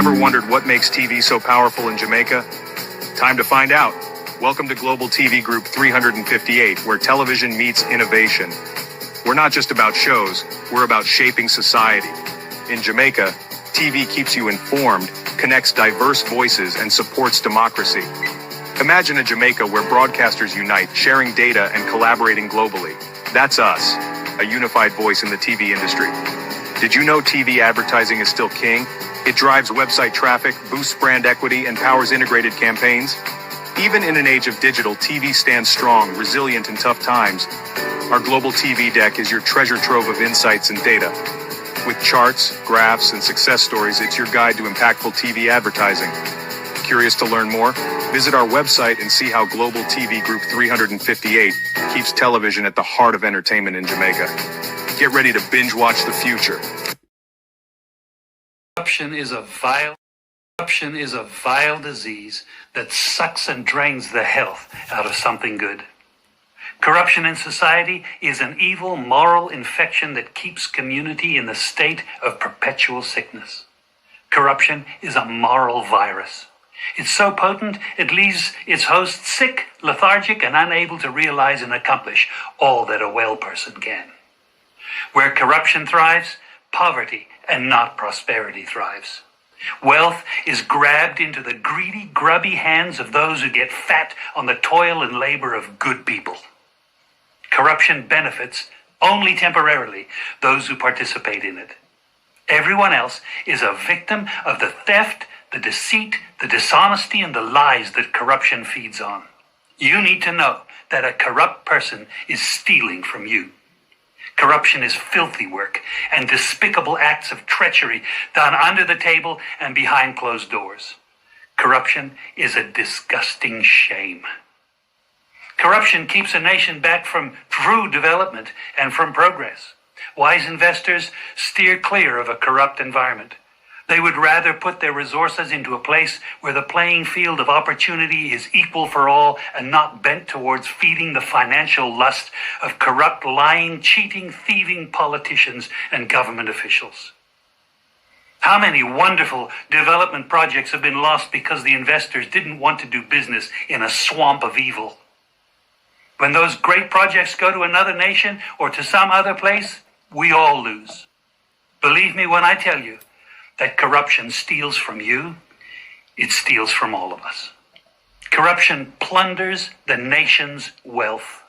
Ever wondered what makes TV so powerful in Jamaica? Time to find out. Welcome to Global TV Group 358, where television meets innovation. We're not just about shows, we're about shaping society. In Jamaica, TV keeps you informed, connects diverse voices, and supports democracy. Imagine a Jamaica where broadcasters unite, sharing data and collaborating globally. That's us, a unified voice in the TV industry. Did you know TV advertising is still king? It drives website traffic, boosts brand equity, and powers integrated campaigns. Even in an age of digital, TV stands strong, resilient in tough times. Our global TV deck is your treasure trove of insights and data. With charts, graphs, and success stories, it's your guide to impactful TV advertising. Curious to learn more? Visit our website and see how Global TV Group 358 keeps television at the heart of entertainment in Jamaica. Get ready to binge watch the future. Corruption is a vile disease that sucks and drains the health out of something good. Corruption in society is an evil moral infection that keeps community in the state of perpetual sickness. Corruption is a moral virus. It's so potent, it leaves its host sick, lethargic, and unable to realize and accomplish all that a well person can. Where corruption thrives, poverty and not prosperity thrives. Wealth is grabbed into the greedy, grubby hands of those who get fat on the toil and labor of good people. Corruption benefits, only temporarily, those who participate in it. Everyone else is a victim of the theft, the deceit, the dishonesty, and the lies that corruption feeds on. You need to know that a corrupt person is stealing from you. Corruption is filthy work and despicable acts of treachery done under the table and behind closed doors. Corruption is a disgusting shame. Corruption keeps a nation back from true development and from progress. Wise investors steer clear of a corrupt environment. They would rather put their resources into a place where the playing field of opportunity is equal for all and not bent towards feeding the financial lust of corrupt, lying, cheating, thieving politicians and government officials. How many wonderful development projects have been lost because the investors didn't want to do business in a swamp of evil? When those great projects go to another nation or to some other place, we all lose. Believe me when I tell you that corruption steals from you, it steals from all of us. Corruption plunders the nation's wealth.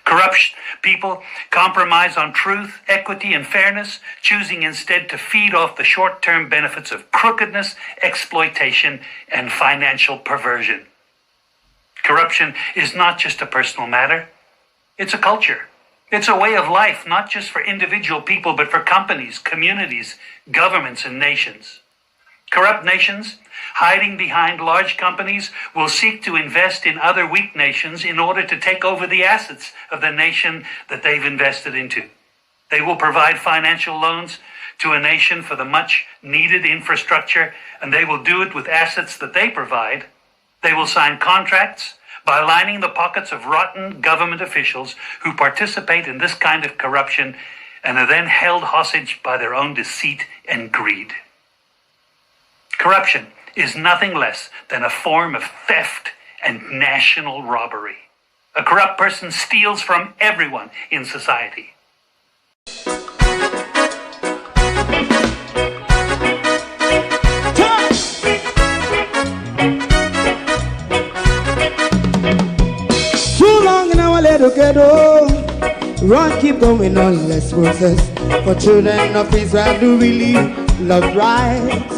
Corrupt people compromise on truth, equity, and fairness, choosing instead to feed off the short-term benefits of crookedness, exploitation, and financial perversion. Corruption is not just a personal matter, it's a culture. It's a way of life, not just for individual people, but for companies, communities, governments, and nations. Corrupt nations, hiding behind large companies, will seek to invest in other weak nations in order to take over the assets of the nation that they've invested into. They will provide financial loans to a nation for the much-needed infrastructure, and they will do it with assets that they provide. They will sign contracts by lining the pockets of rotten government officials who participate in this kind of corruption and are then held hostage by their own deceit and greed. Corruption is nothing less than a form of theft and national robbery. A corrupt person steals from everyone in society. Ghetto, run, keep going on, let's process. For children of Israel who really love rights.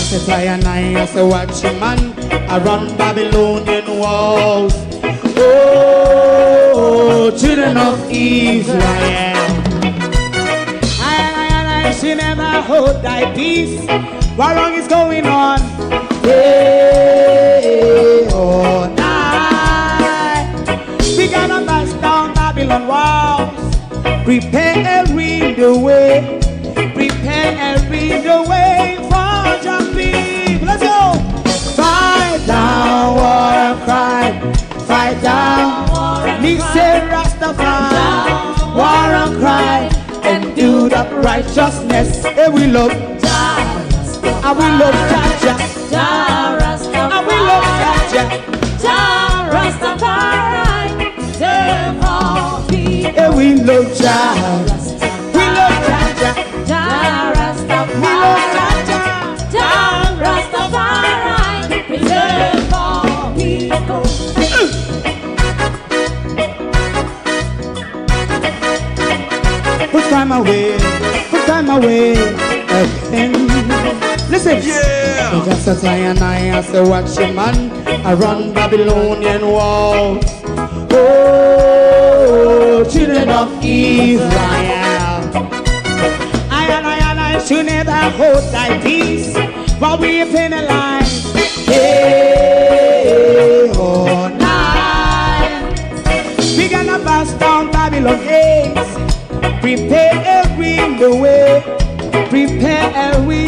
So just I and I as a watchman around Babylonian walls. Oh, children of Israel. I she never hold thy peace. What wrong is going on? Hey, oh, we gotta bust down Babylon walls. Prepare the way. Prepare the way for your people. Let's go. Fight down, war and cry. Fight down, Nixon Rastafari. War and cry and do the righteousness. Hey, we love. I will love Jaja, Jah Rastafari. I will love Jaja, Jah Rastafari. Save all people. Yeah, we love Jah. We love Jaja, Jah Rastafari. We love Jaja, Jah Rastafari. Preserve all people. Put time away again. Listen, yeah. Just a tie and I say watch your man around Babylonian walls. Oh, children of Israel, I should never hold thy peace while we penalize. Hey, oh, night. We gonna bust down Babylon gates. Prepare the way, prepare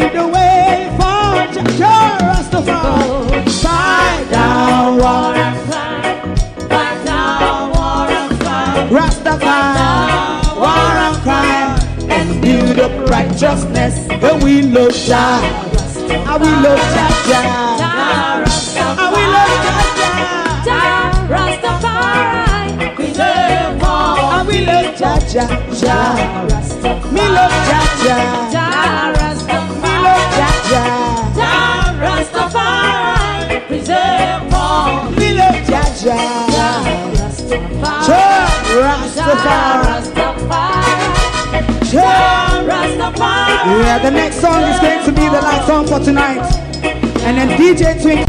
the way for Jah Rastafari. Fight down war and crime, fight down war and crime. Rastafari, war and crime, and build up righteousness. And we love Jah, and we love Jah, and we love Jah Rastafari. Preserve all, and we love Jah, me love Jah, Jah Rastafari. Me love Jah, Jah Rastafari. Preserve all. Me love Jah, Jah Rastafari. Jah Rastafari. Yeah, the next song is going to be the last song for tonight, and then DJ Twink.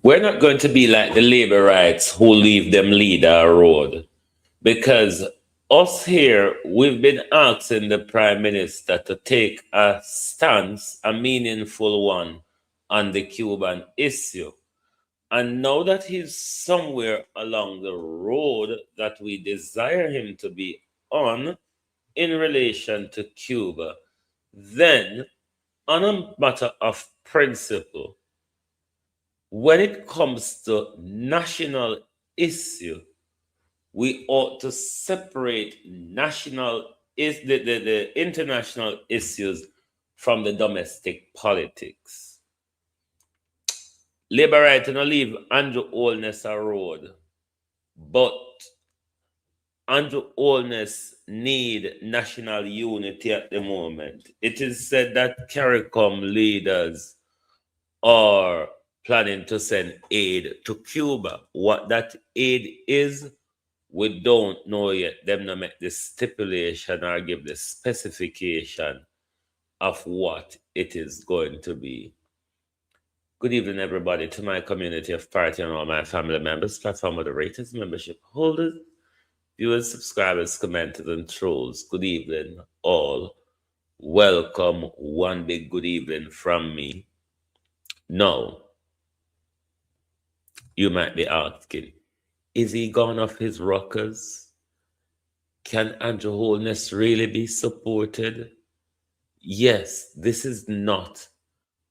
We're not going to be like the labor rights who leave them lead our road, because us here, we've been asking the Prime Minister to take a stance, a meaningful one, on the Cuban issue. And now that he's somewhere along the road that we desire him to be on in relation to Cuba, then on a matter of principle, when it comes to national issue, we ought to separate the international issues from the domestic politics. Labour right to not leave Andrew Holness a road, but Andrew Holness need national unity at the moment. It is said that CARICOM leaders are planning to send aid to Cuba. What that aid is, we don't know yet. Them not make the stipulation or give the specification of what it is going to be. Good evening, everybody, to my community of party and all my family members, platform moderators, membership holders, viewers, subscribers, commenters, and trolls. Good evening, all. Welcome. One big good evening from me. Now, you might be asking, is he gone off his rockers? Can Andrew Holness really be supported? Yes, this is not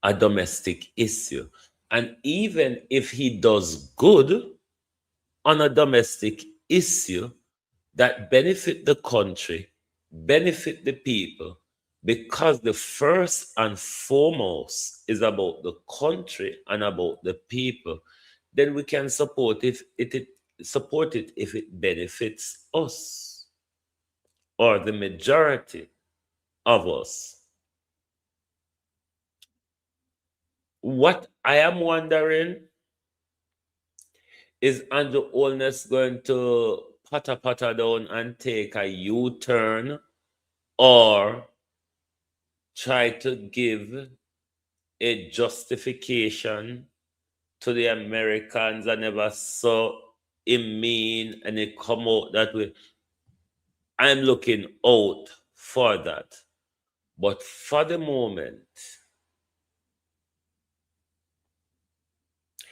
a domestic issue. And even if he does good on a domestic issue that benefit the country, benefit the people, because the first and foremost is about the country and about the people, then we can support it if it benefits us or the majority of us. What I am wondering is Andrew Holness going to patter down and take a U-turn, or try to give a justification to the Americans and never saw him mean and it come out that way? I'm looking out for that. But for the moment,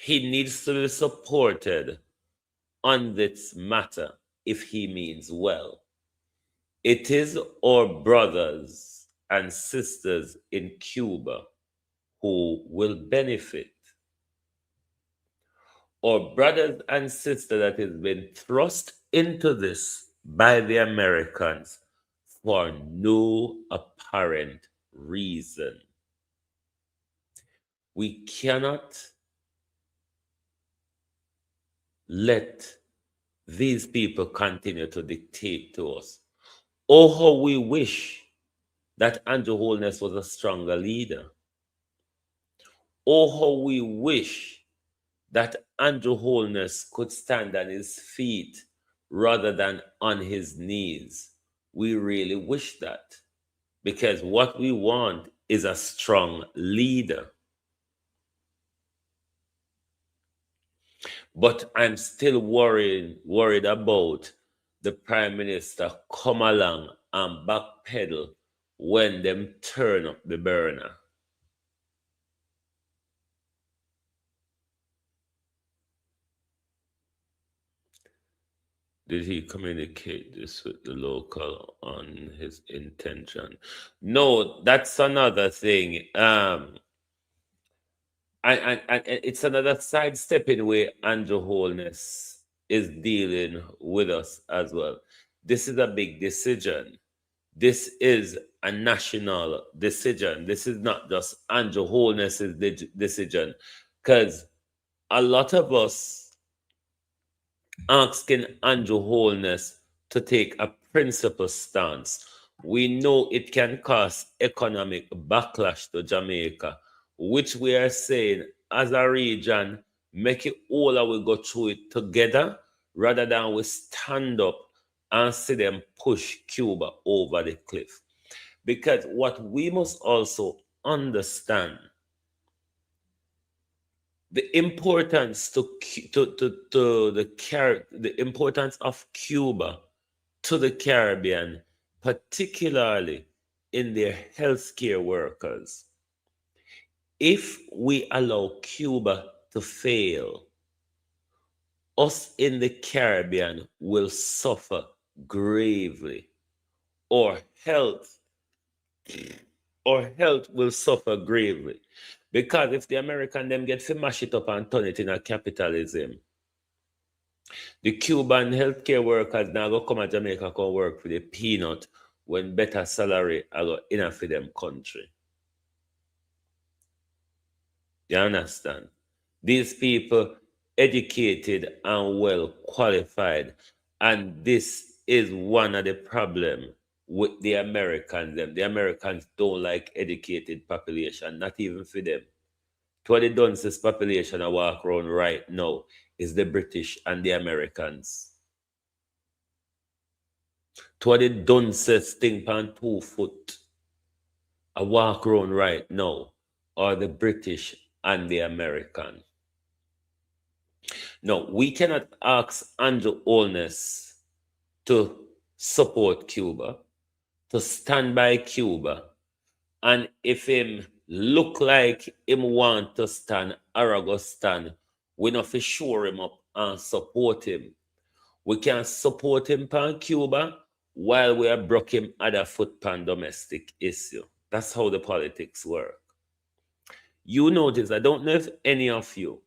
he needs to be supported on this matter if he means well. It is our brothers and sisters in Cuba who will benefit. Our brothers and sisters that has been thrust into this by the Americans for no apparent reason. We cannot let these people continue to dictate to us. Oh, how we wish that Andrew Holness was a stronger leader. Oh, how we wish that Andrew Holness could stand on his feet rather than on his knees. We really wish that, because what we want is a strong leader. But I'm still worried about the Prime Minister come along and backpedal when them turn up the burner. Did he communicate this with the local on his intention? No, that's another thing. And it's another sidestepping way Andrew Holness is dealing with us as well. This is a big decision. This is a national decision. This is not just Andrew Holness's decision, because a lot of us asking Andrew Holness to take a principled stance. We know it can cause economic backlash to Jamaica, which we are saying as a region, make it all and we go through it together rather than we stand up and see them push Cuba over the cliff. Because what we must also understand, the importance the importance of Cuba to the Caribbean, particularly in their healthcare workers. If we allow Cuba to fail, us in the Caribbean will suffer gravely. Our health will suffer gravely. Because if the American them get to mash it up and turn it in a capitalism, the Cuban healthcare workers now go come to Jamaica come work for the peanut when better salary are go enough for them country. You understand? These people educated and well qualified, and this is one of the problem with the Americans. The Americans don't like educated population, not even for them. To what the dunces population I walk around right now is the British and the Americans. To what the dunces thing on 2 foot I walk around right now are the British and the American. No, we cannot ask Andrew Holness to support Cuba, to stand by Cuba, and if him look like him want to stand, Arago stand, we not for sure him up and support him. We can support him pan Cuba while we are broke him other foot pan domestic issue. That's how the politics work. You notice, I don't know if any of you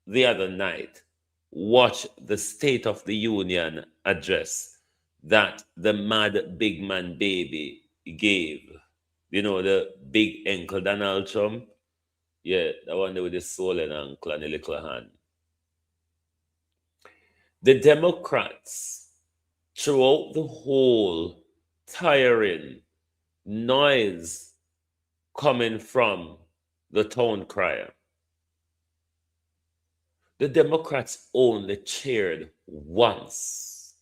the other night watched the State of the Union address that the mad big man baby gave. You know, the big uncle Donald Trump? Yeah, the one with the swollen ankle and the little hand. The Democrats, throughout the whole tiring noise coming from the town crier, the Democrats only cheered once.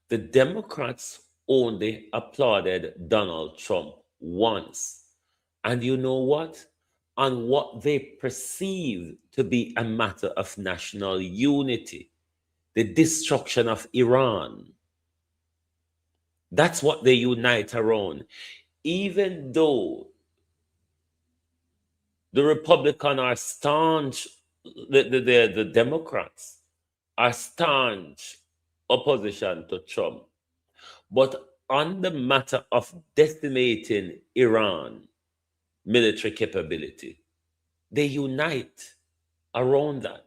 The Democrats only applauded Donald Trump once. And you know what? On what they perceive to be a matter of national unity, the destruction of Iran. That's what they unite around. Even though the Republicans are staunch, the Democrats are staunch opposition to Trump. But on the matter of decimating Iran military capability, they unite around that.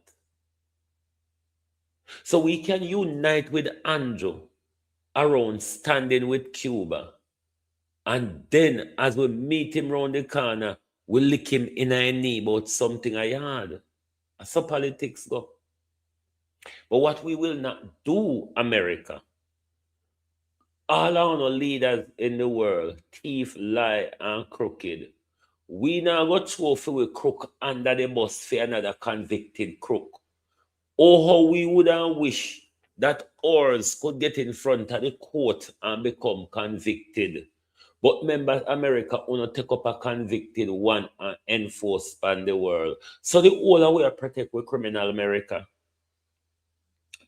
So we can unite with Andrew around standing with Cuba And then as we meet him round the corner, we lick him in a knee about something I had. That's how politics go. But what we will not do, America, all our leaders in the world, thief, lie, and crooked, we now go throw for a crook under the bus for another convicted crook. Oh, how we would have wish that ours could get in front of the court and become convicted. But remember, America wanna take up a convicted one and enforce on the world. So the whole way protect with criminal America.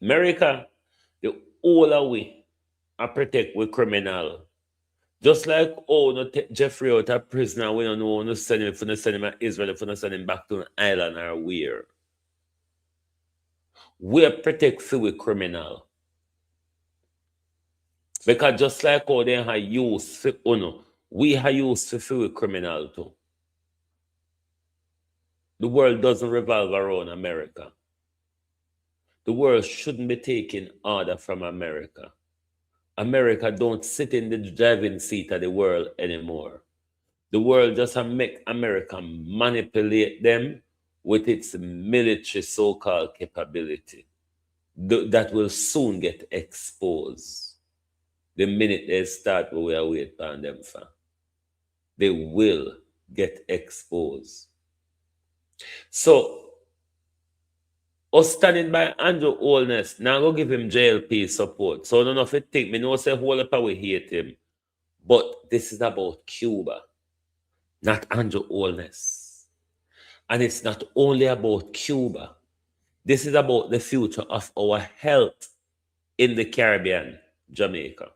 America, the whole way I protect with criminal. Just like no take Jeffrey out of prison and we don't know no send him, if we send him to Israel, if we send him back to an island or where. We protect for with criminal. Because just like how they have used for we have used for with criminal too. The world doesn't revolve around America. The world shouldn't be taking order from America. America don't sit in the driving seat of the world anymore. The world just make America manipulate them with its military so-called capability. That will soon get exposed. The minute they start what we are waiting on them for. They will get exposed. So, us standing by Andrew Holness, now go give him JLP support. So I don't know if you think, me know say whole up we hate him. But this is about Cuba, not Andrew Holness. And it's not only about Cuba. This is about the future of our health in the Caribbean, Jamaica.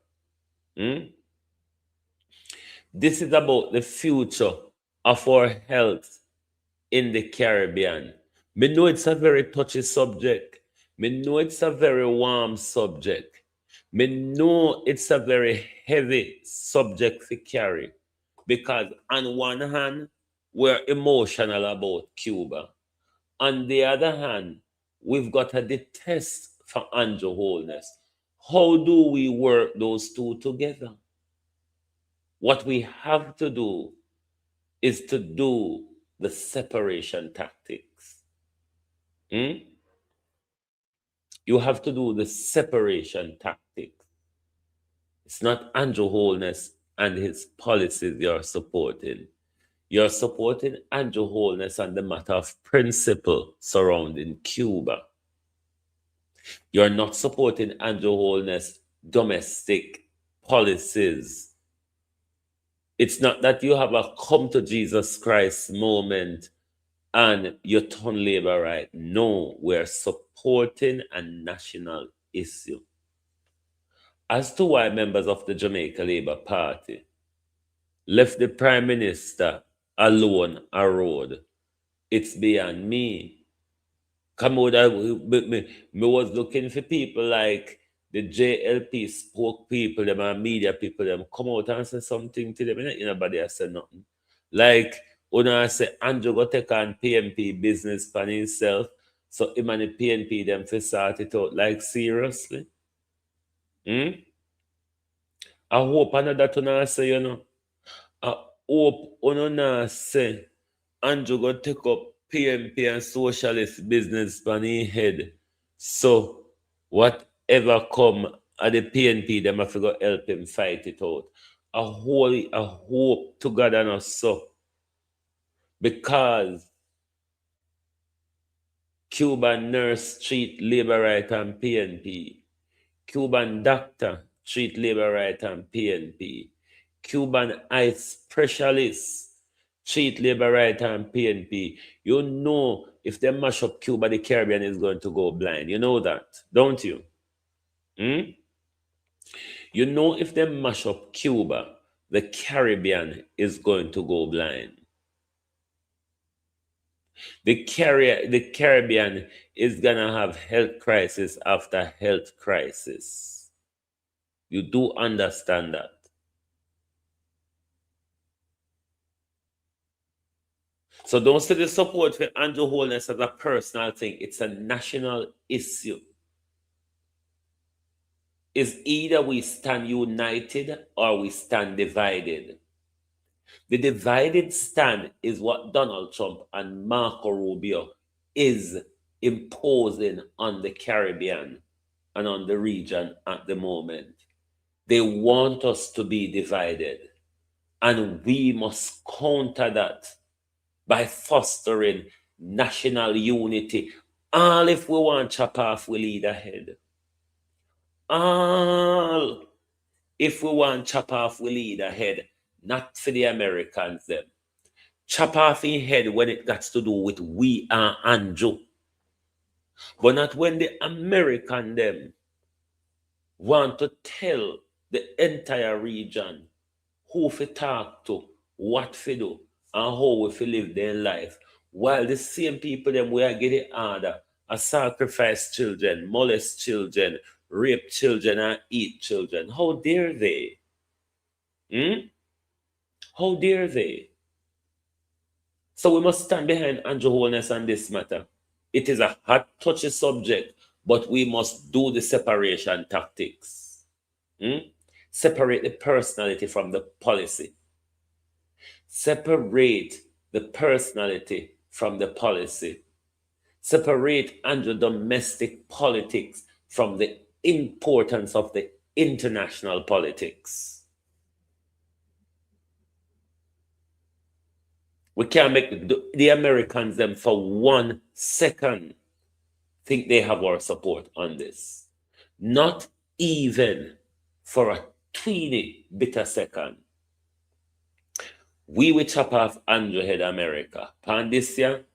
This is about the future of our health in the Caribbean. Me know it's a very touchy subject. Me know it's a very warm subject. Me know it's a very heavy subject to carry. Because on one hand, we're emotional about Cuba. On the other hand, we've got a detest for Andrew Holness. How do we work those two together? What we have to do is to do the separation tactics. You have to do the separation tactics. It's not Andrew Holness and his policies you're supporting. You're supporting Andrew Holness on the matter of principle surrounding Cuba. You're not supporting Andrew Holness' domestic policies. It's not that you have a come to Jesus Christ moment and you turn labor right. No, we're supporting a national issue. As to why members of the Jamaica Labour Party left the Prime Minister alone a road, it's beyond me. Come out, me was looking for people like the JLP spoke people, them and media people, them come out and say something to them. Nobody has said nothing. Like, when I say Andrew go take on PNP business for himself, so him and the PNP them for sort it out. Like, seriously? I hope another to not say, I hope not say Andrew go take up PNP and socialist business for his head. So, whatever come at the PNP, them have to go help him fight it out. I hope to God and us so. Because Cuban nurse treat labor right and PNP. Cuban doctor treat labor right and PNP. Cuban eye specialist treat labor right and PNP. You know if they mash up Cuba, the Caribbean is going to go blind. You know that, don't you? You know if they mash up Cuba, the Caribbean is going to go blind. The Caribbean is going to have health crisis after health crisis. You do understand that. So don't see the support for Andrew Holness as a personal thing. It's a national issue. is either we stand united or we stand divided. The divided stand is what Donald Trump and Marco Rubio is imposing on the Caribbean and on the region at the moment. They want us to be divided, and we must counter that by fostering national unity. All if we want chop off, we lead ahead. All if we want chop off, we lead ahead. Not for the Americans them. Chop off in head when it got to do with we are Andrew. But not when the American them want to tell the entire region who fi talk to, what fi do, and how we fi live their life. While the same people them we are getting order, sacrifice children, molest children, rape children, and eat children. How dare they? How dare they? So we must stand behind Andrew Holness on this matter. It is a hot, touchy subject, but we must do the separation tactics. Separate the personality from the policy. Separate the personality from the policy. Separate Andrew domestic politics from the importance of the international politics. We can't make the Americans them for 1 second think they have our support on this. Not even for a teeny bit a second. We will chop off Andrew head, America. Pan this year,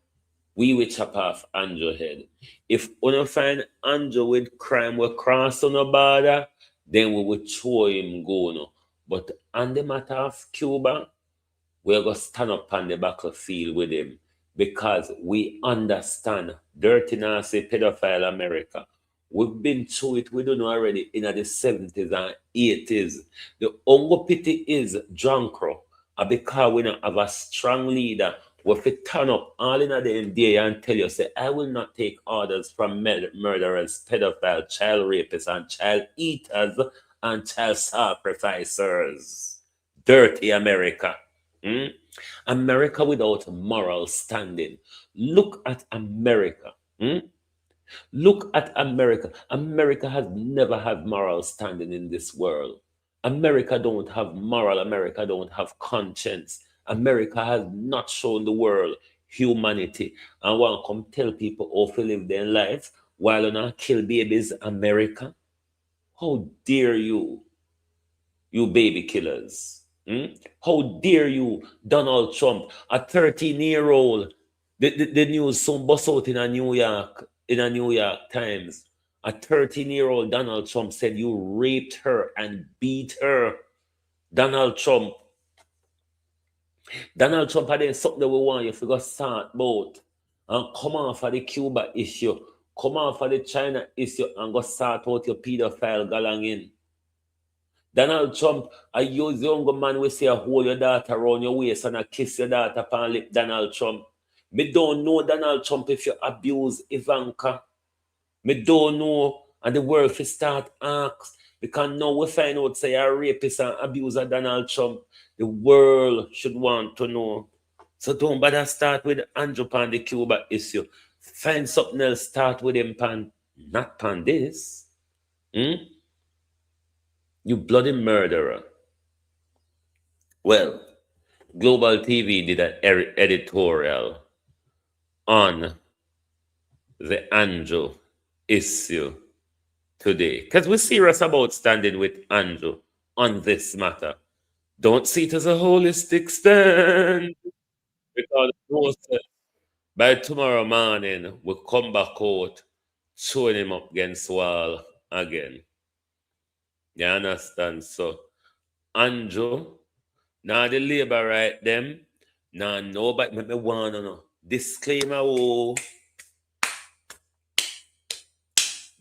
we will chop off Andrew head. If we don't find Andrew with crime will cross on the border, then we will throw him go no. But on the matter of Cuba, we're going to stand up on the battlefield with him because we understand dirty, nasty, pedophile America. We've been through it, we don't know already, in the 70s and 80s. The only pity is Drunkro, because we don't have a strong leader who will turn up all in the day and tell you, say, I will not take orders from murderers, pedophiles, child rapists, and child eaters, and child sacrificers. Dirty America. America without moral standing. Look at America. Look at America. America has never had moral standing in this world. America don't have moral. America don't have conscience. America has not shown the world humanity. And want to come tell people how to live their life while you not kill babies, America? How dare you, you baby killers? How dare you, Donald Trump, a 13-year-old? The news soon bust out in a New York Times. A 13-year-old Donald Trump said you raped her and beat her. Donald Trump had something that we want you to go start about and come off of the Cuba issue, come off of the China issue and go start out your pedophile galang in. Donald Trump, I use younger man we say hold your daughter around your waist and I kiss your daughter upon lip. Donald Trump. Me don't know Donald Trump if you abuse Ivanka. Me don't know, and the world will start ask because now we find out say a rapist and abuser Donald Trump. The world should want to know. So don't bother start with Andrew pan the Cuba issue. Find something else, start with him pan, not pan this. You bloody murderer. Well, Global TV did an editorial on the Andrew issue today. Because we're serious about standing with Andrew on this matter. Don't see it as a holistic stand. Because by tomorrow morning, we'll come back out, showing him up against wall again. You understand? So, Andrew, now the labor right them, now nobody me want to know. Disclaimer,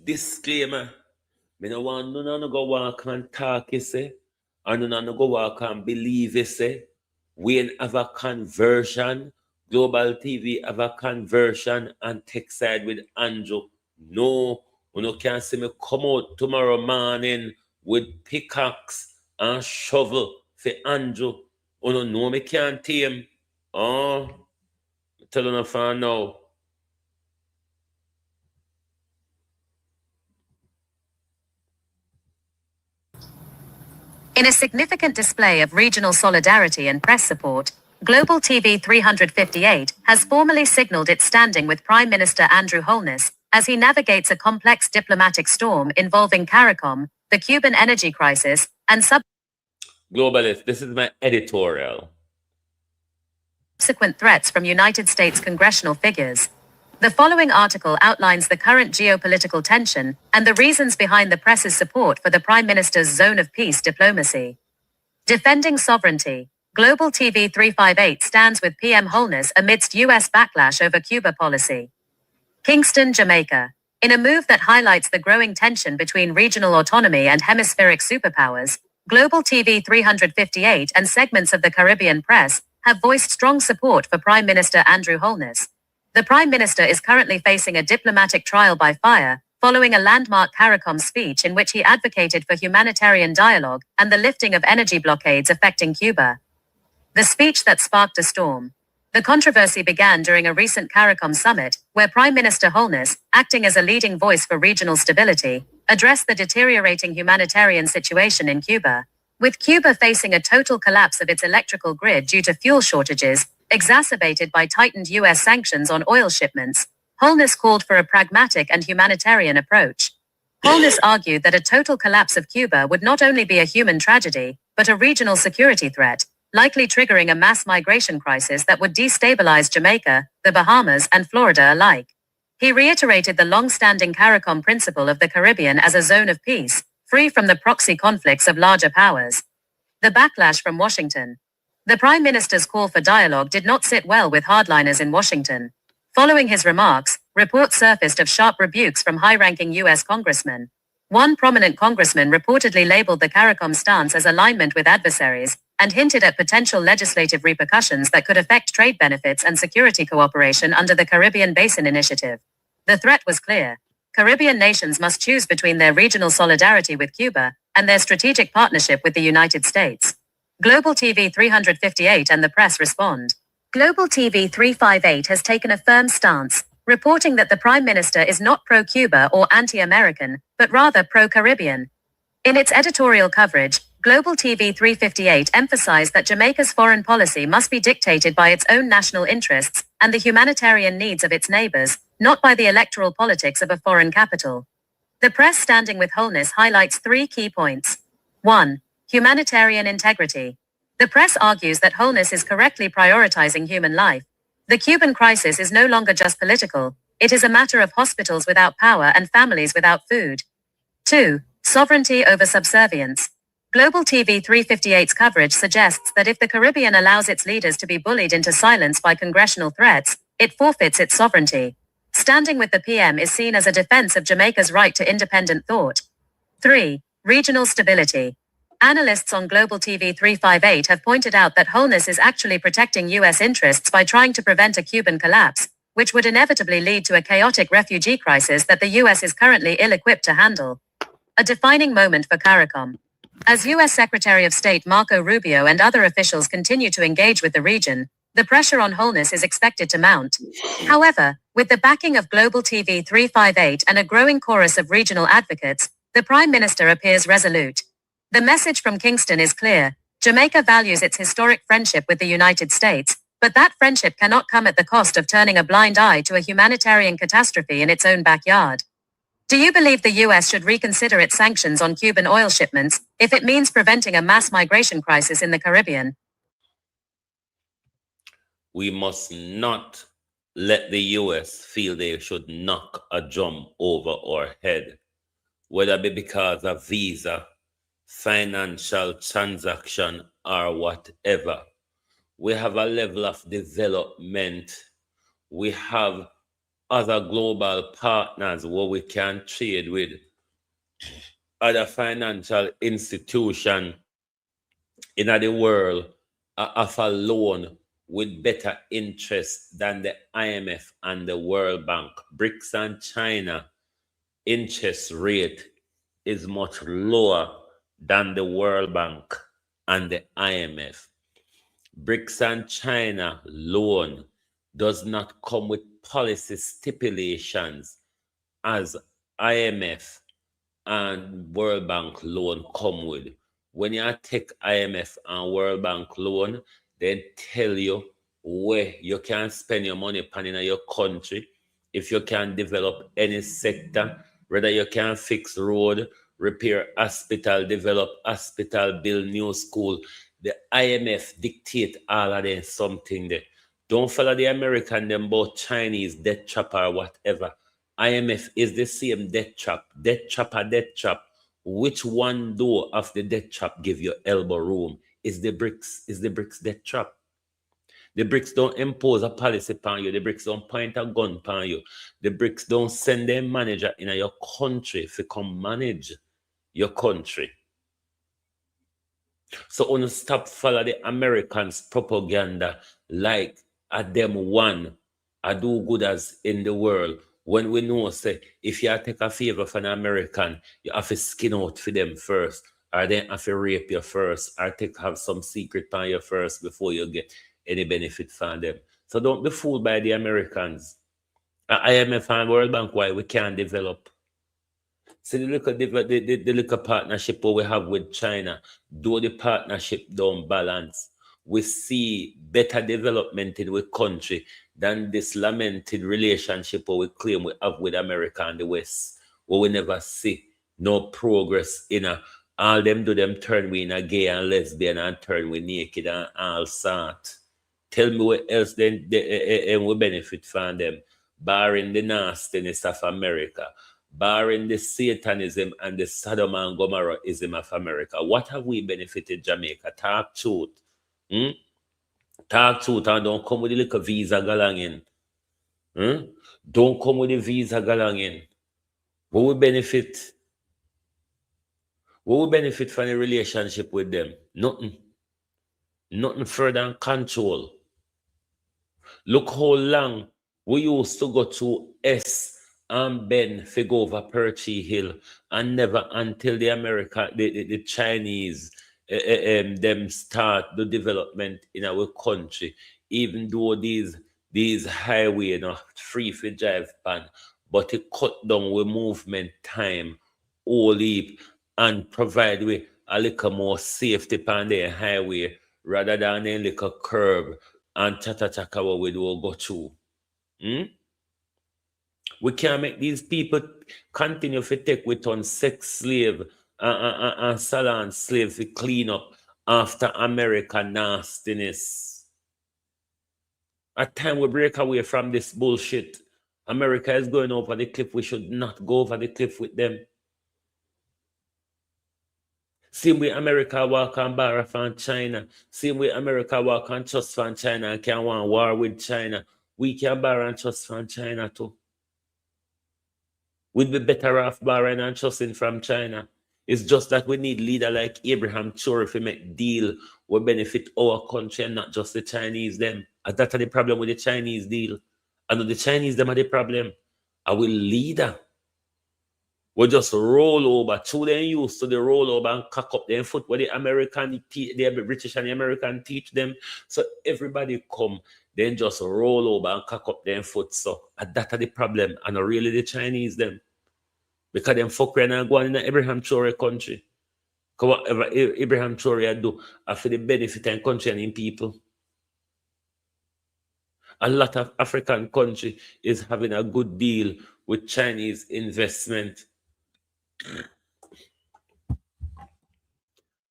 disclaimer. Me no want no go walk and talk, you say. And no go walk and believe, you say. We have a conversion. Global TV have a conversion and take side with Andrew. No, You can see me come out tomorrow morning with pickaxe and shovel for Andrew. You know me can't tame. Oh, tell you for now. In a significant display of regional solidarity and press support, Global TV 358 has formally signaled its standing with Prime Minister Andrew Holness as he navigates a complex diplomatic storm involving CARICOM, the Cuban energy crisis, and Globalist, this is my editorial. Subsequent threats from United States congressional figures. The following article outlines the current geopolitical tension and the reasons behind the press's support for the Prime Minister's zone of peace diplomacy. Defending sovereignty. Global TV 358 stands with PM Holness amidst U.S. backlash over Cuba policy. Kingston, Jamaica. In a move that highlights the growing tension between regional autonomy and hemispheric superpowers, Global TV 358 and segments of the Caribbean press have voiced strong support for Prime Minister Andrew Holness. The Prime Minister is currently facing a diplomatic trial by fire, following a landmark CARICOM speech in which he advocated for humanitarian dialogue and the lifting of energy blockades affecting Cuba. The speech that sparked a storm. The controversy began during a recent CARICOM summit, where Prime Minister Holness, acting as a leading voice for regional stability, addressed the deteriorating humanitarian situation in Cuba. With Cuba facing a total collapse of its electrical grid due to fuel shortages, exacerbated by tightened U.S. sanctions on oil shipments, Holness called for a pragmatic and humanitarian approach. Holness argued that a total collapse of Cuba would not only be a human tragedy, but a regional security threat, likely triggering a mass migration crisis that would destabilize Jamaica, the Bahamas, and Florida alike. He reiterated the long-standing CARICOM principle of the Caribbean as a zone of peace, free from the proxy conflicts of larger powers. The backlash from Washington. The Prime Minister's call for dialogue did not sit well with hardliners in Washington. Following his remarks, reports surfaced of sharp rebukes from high-ranking U.S. congressmen. One prominent congressman reportedly labeled the CARICOM stance as alignment with adversaries and hinted at potential legislative repercussions that could affect trade benefits and security cooperation under the Caribbean Basin Initiative. The threat was clear. Caribbean nations must choose between their regional solidarity with Cuba and their strategic partnership with the United States. Global TV 358 and the press respond. Global TV 358 has taken a firm stance, reporting that the Prime Minister is not pro-Cuba or anti-American, but rather pro-Caribbean. In its editorial coverage, Global TV 358 emphasized that Jamaica's foreign policy must be dictated by its own national interests and the humanitarian needs of its neighbors, not by the electoral politics of a foreign capital. The press standing with Holness highlights 3 key points. 1. Humanitarian integrity. The press argues that Holness is correctly prioritizing human life. The Cuban crisis is no longer just political, it is a matter of hospitals without power and families without food. 2. Sovereignty over subservience. Global TV 358's coverage suggests that if the Caribbean allows its leaders to be bullied into silence by congressional threats, it forfeits its sovereignty. Standing with the PM is seen as a defense of Jamaica's right to independent thought. 3. Regional stability. Analysts on Global TV 358 have pointed out that Holness is actually protecting U.S. interests by trying to prevent a Cuban collapse, which would inevitably lead to a chaotic refugee crisis that the U.S. is currently ill-equipped to handle. A defining moment for CARICOM. As U.S. Secretary of State Marco Rubio and other officials continue to engage with the region, the pressure on Holness is expected to mount. However, with the backing of Global TV 358 and a growing chorus of regional advocates, the Prime Minister appears resolute. The message from Kingston is clear. Jamaica values its historic friendship with the United States, but that friendship cannot come at the cost of turning a blind eye to a humanitarian catastrophe in its own backyard. Do you believe the U.S. should reconsider its sanctions on Cuban oil shipments if it means preventing a mass migration crisis in the Caribbean? We must not let the U.S. feel they should knock a drum over our head, whether it be because of visa, financial transaction, or whatever. We have a level of development. We have other global partners where we can trade with, other financial institutions in the world offer loan with better interest than the IMF and the World Bank. BRICS and China interest rate is much lower than the World Bank and the IMF. BRICS and China loan does not come with policy stipulations as IMF and World Bank loan come with. When you take IMF and World Bank loan, they tell you where you can spend your money upon in your country, if you can develop any sector, whether you can fix road, repair hospital, develop hospital, build new school. The IMF dictate all of them something there. Don't follow the American, them both Chinese death trap or whatever. IMF is the same death trap or death trap. Which one door of the death trap give you elbow room? Is the BRICS death trap? The BRICS don't impose a policy upon you. The BRICS don't point a gun upon you. The BRICS don't send their manager in your country to come manage your country. So on stop follow the Americans' propaganda like a them one, a do-gooders in the world. When we know, say, if you take a favor from an American, you have to skin out for them first, or they have to rape you first, or have some secret on you first before you get any benefit from them. So don't be fooled by the Americans. IMF and World Bank, why we can't develop. See the little partnership we have with China, though the partnership don't balance, we see better development in our country than this lamented relationship we claim we have with America and the West, where we never see no progress in a. All them do them turn we in a gay and lesbian and turn we naked and all sort. Tell me what else then we benefit from them, barring the nastiness of America, barring the Satanism and the Sodom and Gomorrahism of America. What have we benefited Jamaica? Talk truth. Talk truth and don't come with the little visa galangin. Don't come with the visa galangin. What we benefit? What we benefit from the relationship with them? Nothing. Nothing further than control. Look how long we used to go to S and Ben to go over Perchy Hill, and never until the Chinese them start the development in our country, even though these highway not free for drive pan, but it cut down with movement time all heap and provide with a little more safety on the highway rather than a little curb and chaka what we do go through. We can't make these people continue to take with on sex slave and salon slave to clean up after American nastiness. At time we break away from this bullshit. America is going over the cliff. We should not go over the cliff with them. Same way America walk on borrow from China. Same way America walk on trust from China and can want war with China. We can borrow and trust from China too. We'd be better off borrowing and trusting from China. It's just that we need leader like Abraham Chore to make deal will benefit our country and not just the Chinese them. And that's the problem with the Chinese deal. And the Chinese them are the problem. Our leader we just roll over. Two them used to the roll over and cock up their foot where the British and the American teach them. So everybody come, then just roll over and cock up their foot. So that's the problem. And not really the Chinese them. Because them fuck right now going in the Abraham Chore country. Because whatever Abraham Chore do are for the benefit and country and in people. A lot of African country is having a good deal with Chinese investment.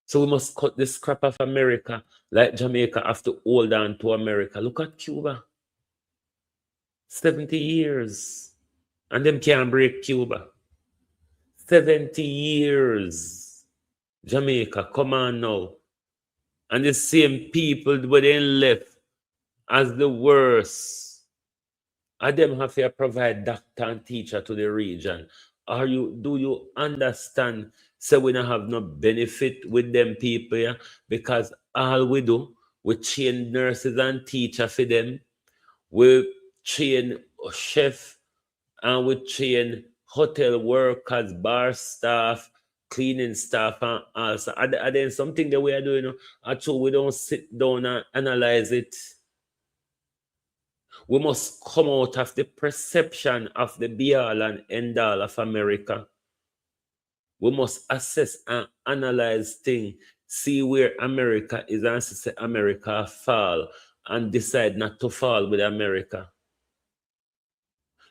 So we must cut this crap of America, like Jamaica have to hold on to America. Look at Cuba. 70 years. And them can't break Cuba. 70 years. Jamaica, come on now. And the same people were then left as the worst. And them have to provide doctor and teacher to the region. Do you understand? So we don't have no benefit with them people, yeah? Because all we do, we train nurses and teachers for them. We train chef and we train hotel workers, bar staff, cleaning staff, and also. And then something that we are doing, actually, we don't sit down and analyze it. We must come out of the perception of the be all and end all of America. We must assess and analyze things, see where America is, and say America fall, and decide not to fall with America.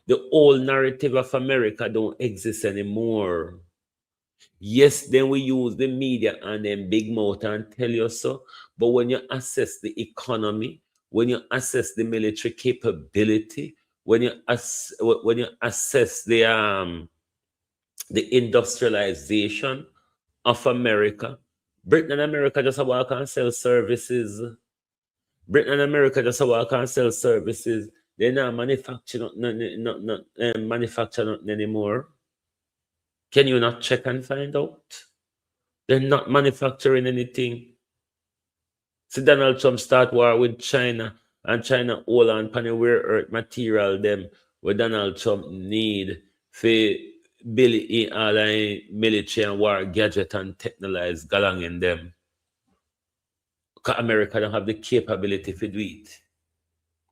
The old narrative of America don't exist anymore. Yes, then we use the media and then big mouth and tell you so. But when you assess the economy, when you assess the military capability, when you assess the industrialization of America, Britain and America just walk and sell services. Britain and America just walk and sell services. They're not manufacturing nothing anymore. Can you not check and find out? They're not manufacturing anything. See, Donald Trump start war with China, and China hold on pan the rare earth material them where Donald Trump need for build in all the military and war gadget and technologies galang in them. Because America don't have the capability to do it.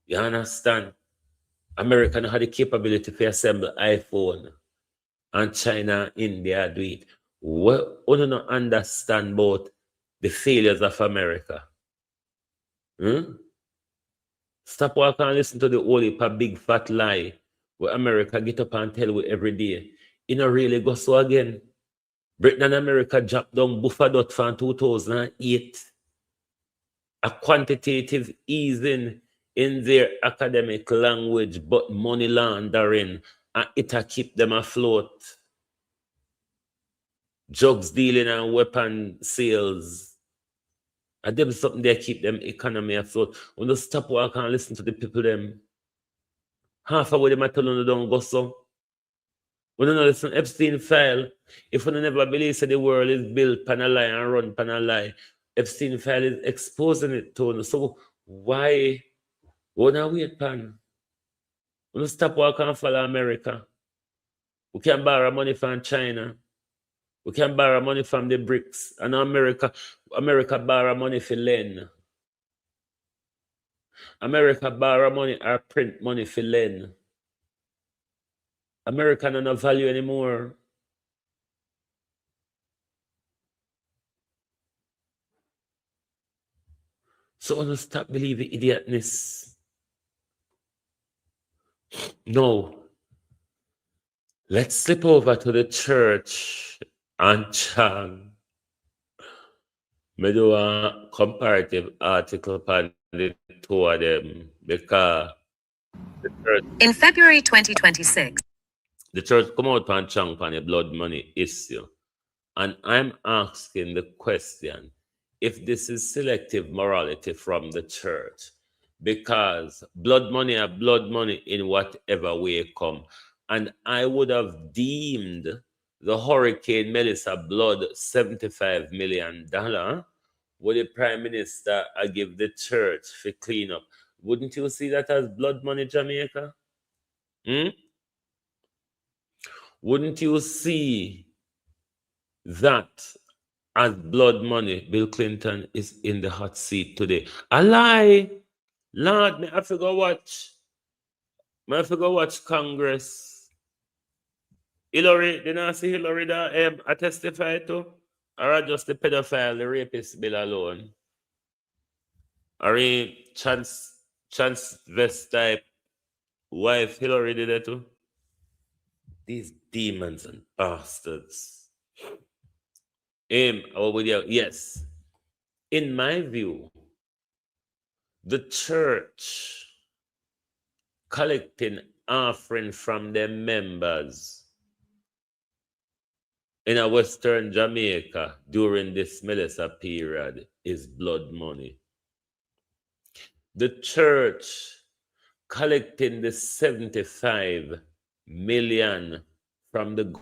You understand? America don't have the capability to assemble iPhone, and China, India do it. What do not understand about the failures of America? Stop walking and listen to the holy big fat lie where America get up and tell you every day. You know really go so again. Britain and America dropped down buffer dot from 2008. A quantitative easing in their academic language, but money laundering, and it'll keep them afloat. Drugs dealing and weapon sales. And them something they keep them economy afloat. When you stop walking and listen to the people them, half of what them are telling you don't go so. When you know listen Epstein file, if you never believe that the world is built pan a lie and run pan a lie, Epstein file is exposing it to you. So why not wait pan? When you stop walking and follow America, we can borrow money from China. We can borrow money from the BRICS. And America borrow money for lend. America borrow money or print money for lend. America don't have value anymore. So when you stop believing idiotness. No. Let's slip over to the church and chant. Me do a comparative article on the two of them because the church, In February 2026, the church come out and chant on the blood money issue. And I'm asking the question if this is selective morality from the church, because blood money in whatever way come. And I would have deemed the Hurricane Melissa blood $75 million. Would the Prime Minister give the church for clean up? Wouldn't you see that as blood money, Jamaica? Wouldn't you see that as blood money? Bill Clinton is in the hot seat today. A lie. Lord, I have to go watch. I have to go watch Congress. Hillary, did I see Hillary that I testify to? Or just the pedophile, the rapist bill alone? Or transvestite wife Hillary did that too? These demons and bastards. Yes. In my view, the church collecting offering from their members in a Western Jamaica during this Melissa period is blood money. The church collecting the 75 million from the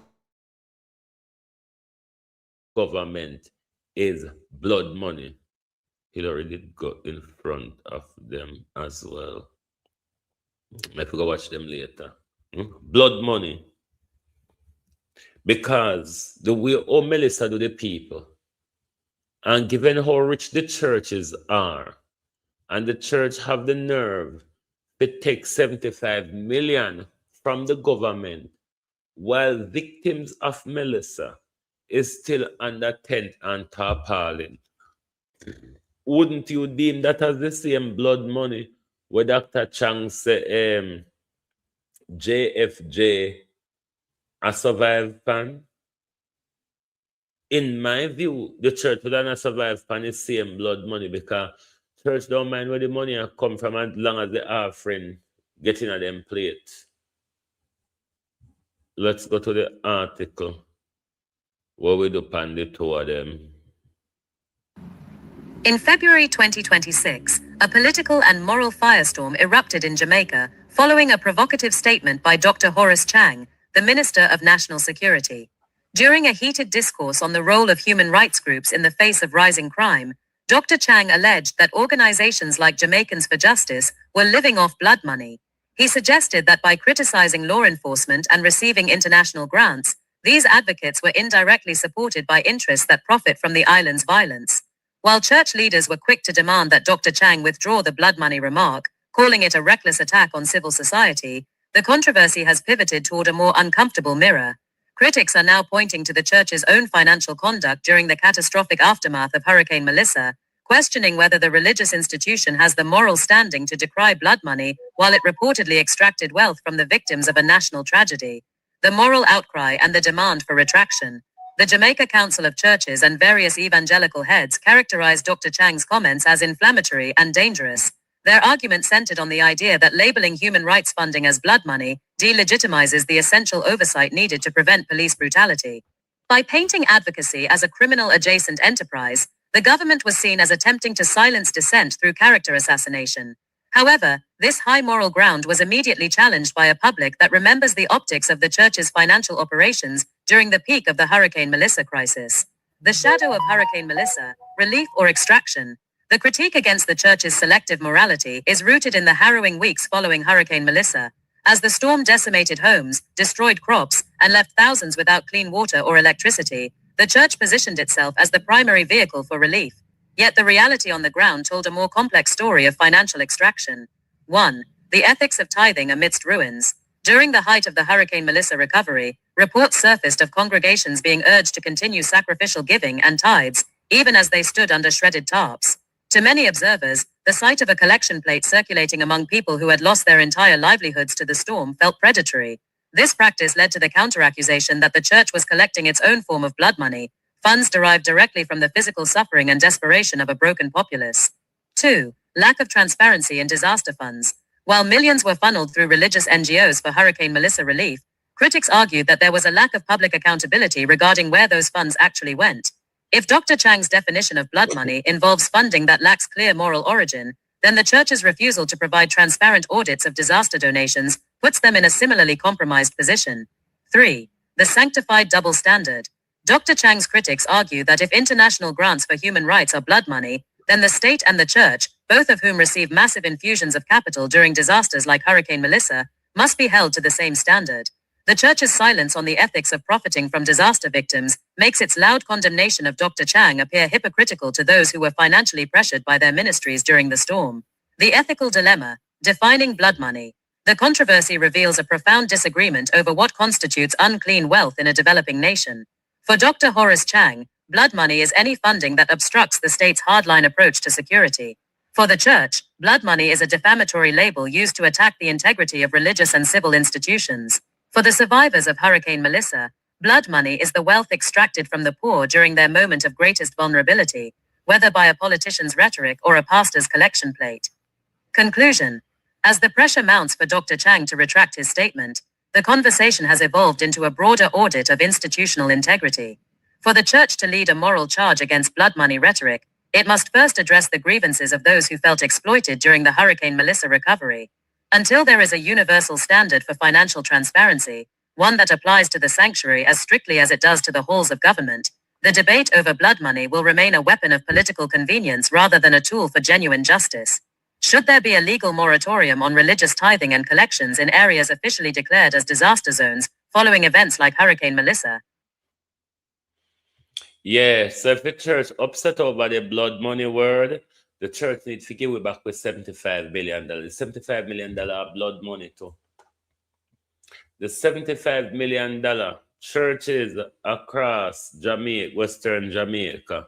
government is blood money. Hillary did go in front of them as well. I forgot watch them later. Blood money. Because the way Melissa do the people, and given how rich the churches are, and the church have the nerve to take 75 million from the government, while victims of Melissa is still under tent and tarpaulin. Wouldn't you deem that as the same blood money where Dr. Chang say JFJ a survive pan? In my view, the church would not survive pan the same blood money because church don't mind where the money come from as long as the offering getting at them plate. Let's go to the article where we do pan the two of them. In February 2026, a political and moral firestorm erupted in Jamaica following a provocative statement by Dr. Horace Chang, the Minister of National Security. During a heated discourse on the role of human rights groups in the face of rising crime, Dr. Chang alleged that organizations like Jamaicans for Justice were living off blood money. He suggested that by criticizing law enforcement and receiving international grants, these advocates were indirectly supported by interests that profit from the island's violence. While church leaders were quick to demand that Dr. Chang withdraw the blood money remark, calling it a reckless attack on civil society, the controversy has pivoted toward a more uncomfortable mirror. Critics are now pointing to the church's own financial conduct during the catastrophic aftermath of Hurricane Melissa, questioning whether the religious institution has the moral standing to decry blood money while it reportedly extracted wealth from the victims of a national tragedy. The moral outcry and the demand for retraction. The Jamaica Council of Churches and various evangelical heads characterized Dr. Chang's comments as inflammatory and dangerous. Their argument centered on the idea that labeling human rights funding as blood money delegitimizes the essential oversight needed to prevent police brutality. By painting advocacy as a criminal-adjacent enterprise, the government was seen as attempting to silence dissent through character assassination. However, this high moral ground was immediately challenged by a public that remembers the optics of the church's financial operations during the peak of the Hurricane Melissa crisis. The shadow of Hurricane Melissa, relief or extraction. The critique against the church's selective morality is rooted in the harrowing weeks following Hurricane Melissa. As the storm decimated homes, destroyed crops, and left thousands without clean water or electricity, the church positioned itself as the primary vehicle for relief. Yet the reality on the ground told a more complex story of financial extraction. 1. The ethics of tithing amidst ruins. During the height of the Hurricane Melissa recovery, reports surfaced of congregations being urged to continue sacrificial giving and tithes, even as they stood under shredded tarps. To many observers, the sight of a collection plate circulating among people who had lost their entire livelihoods to the storm felt predatory. This practice led to the counteraccusation that the church was collecting its own form of blood money, funds derived directly from the physical suffering and desperation of a broken populace. 2. Lack of transparency in disaster funds. While millions were funneled through religious NGOs for Hurricane Melissa relief, critics argued that there was a lack of public accountability regarding where those funds actually went. If Dr. Chang's definition of blood money involves funding that lacks clear moral origin, then the church's refusal to provide transparent audits of disaster donations puts them in a similarly compromised position. 3. The sanctified double standard. Dr. Chang's critics argue that if international grants for human rights are blood money, then the state and the church, both of whom receive massive infusions of capital during disasters like Hurricane Melissa, must be held to the same standard. The church's silence on the ethics of profiting from disaster victims makes its loud condemnation of Dr. Chang appear hypocritical to those who were financially pressured by their ministries during the storm. The ethical dilemma, defining blood money. The controversy reveals a profound disagreement over what constitutes unclean wealth in a developing nation. For Dr. Horace Chang, blood money is any funding that obstructs the state's hardline approach to security. For the church, blood money is a defamatory label used to attack the integrity of religious and civil institutions. For the survivors of Hurricane Melissa, blood money is the wealth extracted from the poor during their moment of greatest vulnerability, whether by a politician's rhetoric or a pastor's collection plate. Conclusion. As the pressure mounts for Dr. Chang to retract his statement, the conversation has evolved into a broader audit of institutional integrity. For the church to lead a moral charge against blood money rhetoric, it must first address the grievances of those who felt exploited during the Hurricane Melissa recovery. Until there is a universal standard for financial transparency, one that applies to the sanctuary as strictly as it does to the halls of government, the debate over blood money will remain a weapon of political convenience rather than a tool for genuine justice. Should there be a legal moratorium on religious tithing and collections in areas officially declared as disaster zones following events like Hurricane Melissa, Yeah, so if the church upset over the blood money word, the church needs to give it back with $75 billion. $75 million blood money too. The $75 million churches across Jamaica, Western Jamaica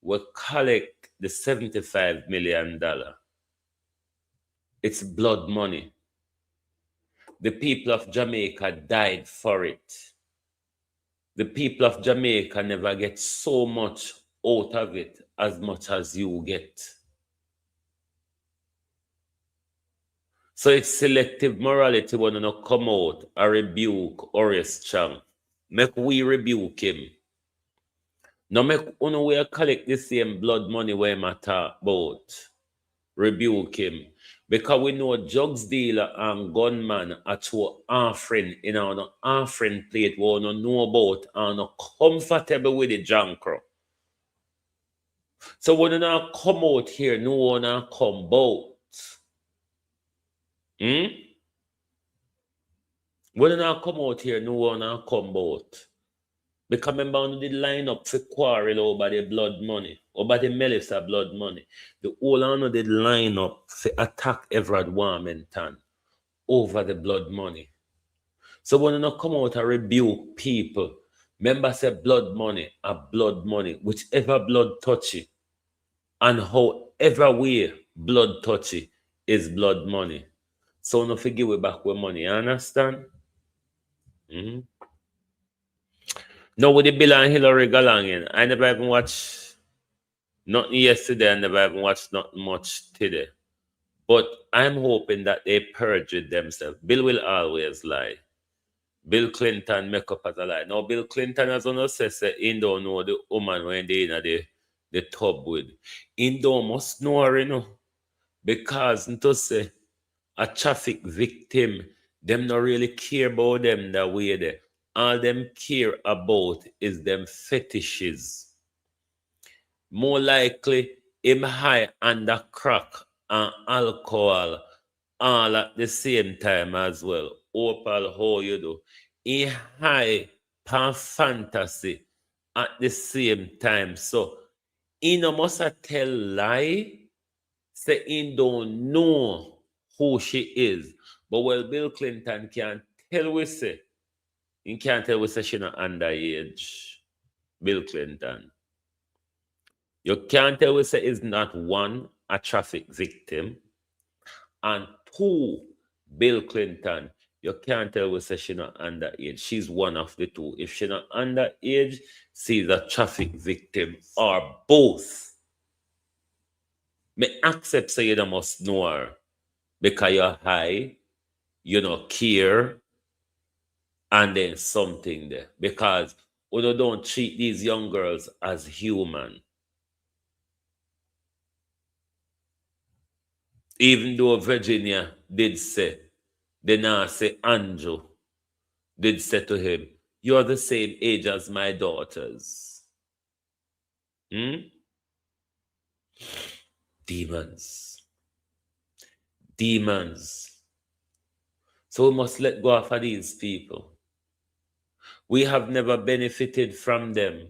will collect the $75 million. It's blood money. The people of Jamaica died for it. The people of Jamaica never get so much out of it as much as you get. So it's selective morality when you come out and rebuke Horace Chang. Make we rebuke him. Now make we collect the same blood money we matter about. Rebuke him. Because we know drugs dealer and gunman are two offering in our offering plate we don't know about and not comfortable with the junk. So when you not come out here, no one come out. When you not come out here, no one come out. Because remember, on the line up for quarrel over the blood money, over the Melissa blood money. The whole on the line up for attack Everard Warmington over the blood money. So when you not come out and rebuke people, remember say blood money are blood money, whichever blood touchy, and however way blood touchy is blood money. So no forgive we back with money, you understand? No, with the Bill and Hillary Galangin, I never even watched nothing yesterday, I never even watched nothing much today. But I'm hoping that they perjured themselves. Bill will always lie. Bill Clinton make up as a lie. Now, Bill Clinton has on say he don't know the woman when they in the tub with. He don't must know her, you know. Because to say a traffic victim, them not really care about them that way there. All them care about is them fetishes. More likely, him high under crack and alcohol all at the same time as well. Opal, how you do? He high pan fantasy at the same time. So, he no must tell lie, say he don't know who she is. But well, Bill Clinton can tell we say, he can't tell we say she not underage. Bill Clinton. You can't tell we say is not one, a traffic victim, and two, Bill Clinton. You can't tell we say she not underage. She's one of the two. If she not underage, she's a traffic victim or both. Me accept say you must know her because you're high, you don't care, and then something there. Because you don't treat these young girls as human. Even though Virginia did say, they now say Andrew did say to him, you're the same age as my daughters. Demons. Demons. So we must let go of these people. We have never benefited from them.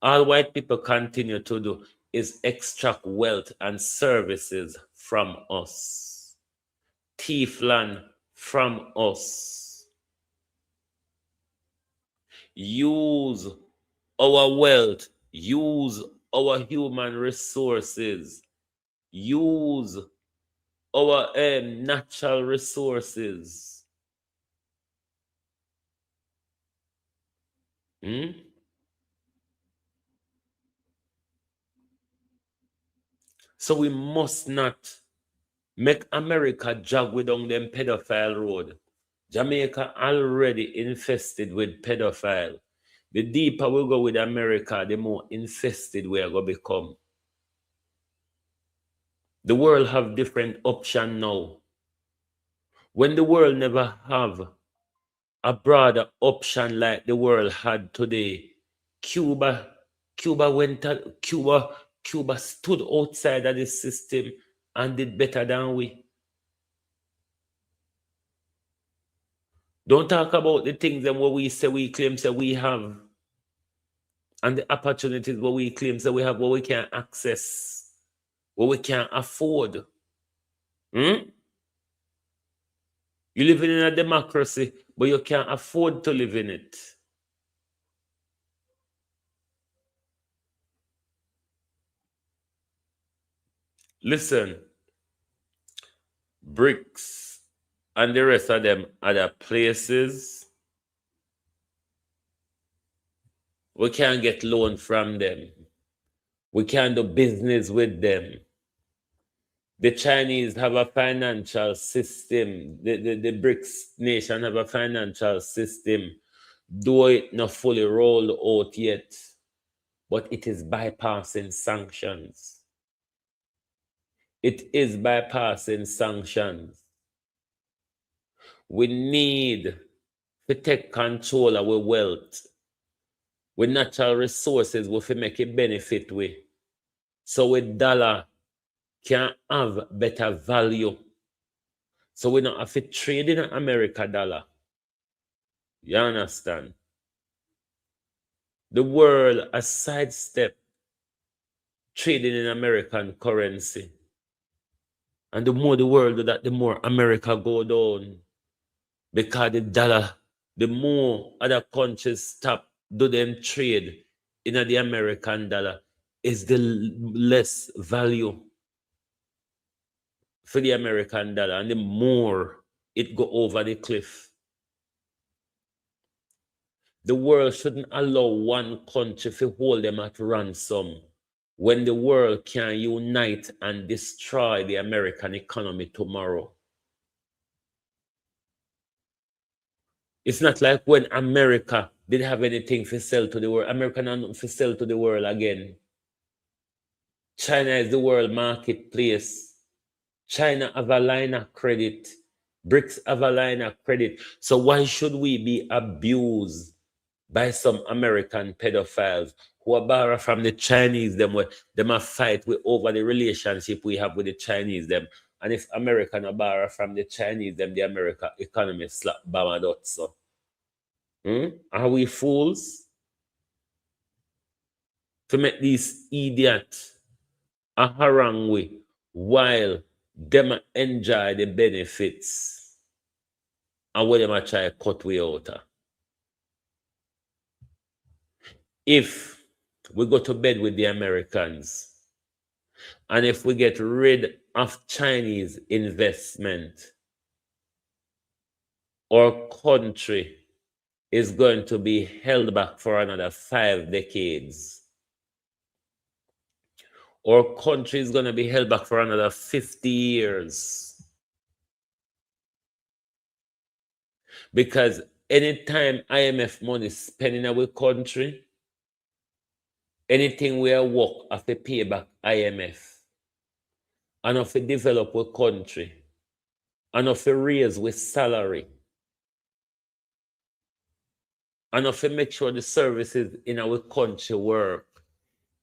All white people continue to do is extract wealth and services from us. Thief land from us. Use our wealth. Use our human resources. Use our natural resources. So we must not make America jog with on them pedophile road. Jamaica already infested with pedophile. The deeper we go with America, the more infested we are going to become. The world have different options now. When the world never have a broader option like the world had today, Cuba stood outside of the system and did better than we. Don't talk about the things that we say we claim say we have. and the opportunities what we claim that we have, what we can't access, what we can't afford. You're living in a democracy, but you can't afford to live in it. Listen, BRICS and the rest of them other places, we can't get loan from them. We can't do business with them. The Chinese have a financial system. The BRICS nation have a financial system, though it not fully rolled out yet, but it is bypassing sanctions. It is bypassing sanctions. We need to take control of our wealth. With natural resources, we fi make it benefit we. So with dollar can have better value. So we don't have to trade in America dollar. You understand? The world has sidestepped trading in American currency. And the more the world do that, the more America go down. Because the dollar, the more other countries stop do them trade in the American dollar, is the less value for the American dollar, and the more it go over the cliff. The world shouldn't allow one country to hold them at ransom when the world can unite and destroy the American economy tomorrow. It's not like when America didn't have anything to sell to the world. America not nothing to sell to the world again. China is the world marketplace. China have a line of credit. BRICS have a line of credit. So why should we be abused by some American pedophiles who are borrow from the Chinese them a fight with over the relationship we have with the Chinese them? And if America no borrow from the Chinese them, the American economy slap bama so. Are we fools to make these idiots a harangue we while them enjoy the benefits and when them try to cut we out? If we go to bed with the Americans and if we get rid of Chinese investment, our country is going to be held back for another 5 decades. Our country is going to be held back for another 50 years. Because anytime IMF money is spent in our country, anything we are work have to pay back IMF. And have to develop a country. And have to raise with salary. And have to make sure the services in our country work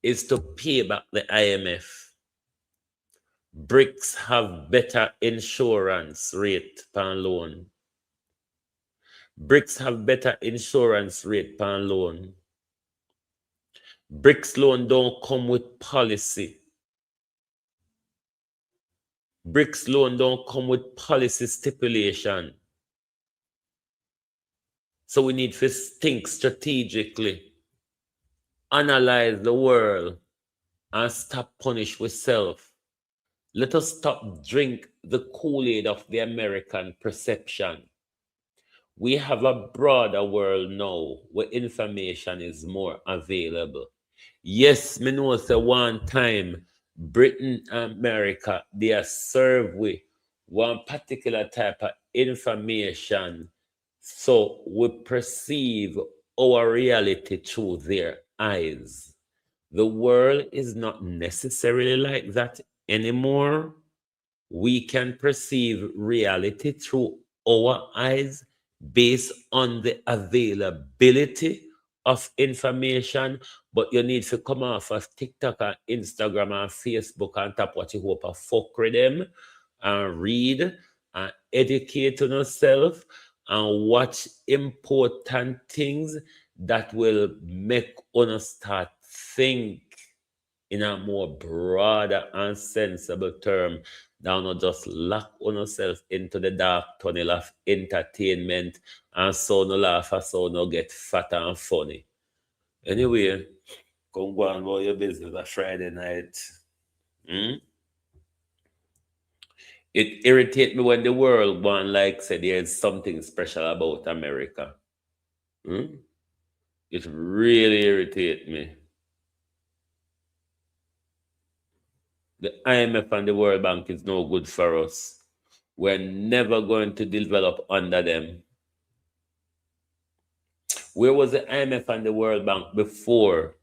is to pay back the IMF. BRICS have better insurance rate per loan. BRICS have better insurance rate per loan. BRICS loan don't come with policy. BRICS loan don't come with policy stipulation. So we need to think strategically, analyze the world, and stop punish ourselves. Let us stop drink the Kool-Aid of the American perception. We have a broader world now where information is more available. Yes, me know say one time Britain and America, they are served with one particular type of information. So we perceive our reality through their eyes. The world is not necessarily like that anymore. We can perceive reality through our eyes based on the availability of information, but you need to come off of TikTok and Instagram and Facebook and tap what you hope of fuck with them and read and educate on yourself and watch important things that will make us start think in a more broader and sensible term than not just lock ourselves into the dark tunnel of entertainment and so no laugh and so no get fat and funny. Anyway, come go on about your business a Friday night. It irritates me when the world one like said there's something special about America. It really irritates me. The IMF and the World Bank is no good for us. We're never going to develop under them. Where was the IMF and the World Bank before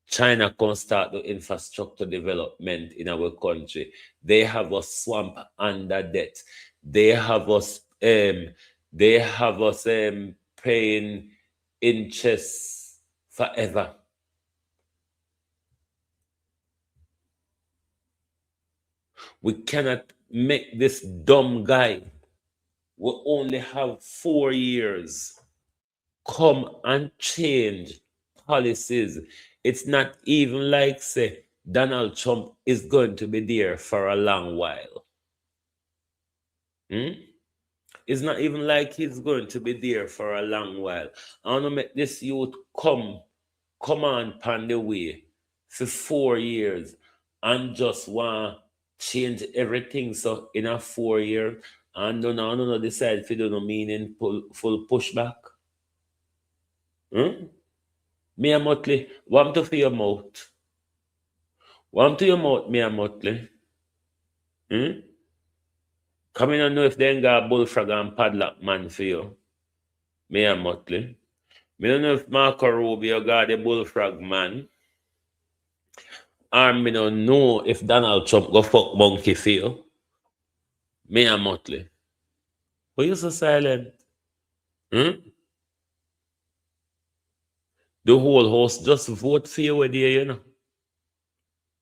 China can start the infrastructure development in our country? They have us swamp under debt. They have us paying interest forever. We cannot make this dumb guy we only have 4 years come and change policies. It's not even like say Donald Trump is going to be there for a long while. It's not even like he's going to be there for a long while. I want to make this youth come on pan the way for 4 years and just want change everything. So in a 4 year and no decide if you do no meaning full pushback. Me and Motley, warm to for your mouth. Warm to your mouth, me and Motley. Come in and know if they ain't got a bullfrog and padlock man for you. Me and Motley. Me don't know if Marco Rubio got a bullfrog man. Or me don't know if Donald Trump go fuck monkey for you. Me and Motley. Why you so silent? The whole house just vote for you there, you know.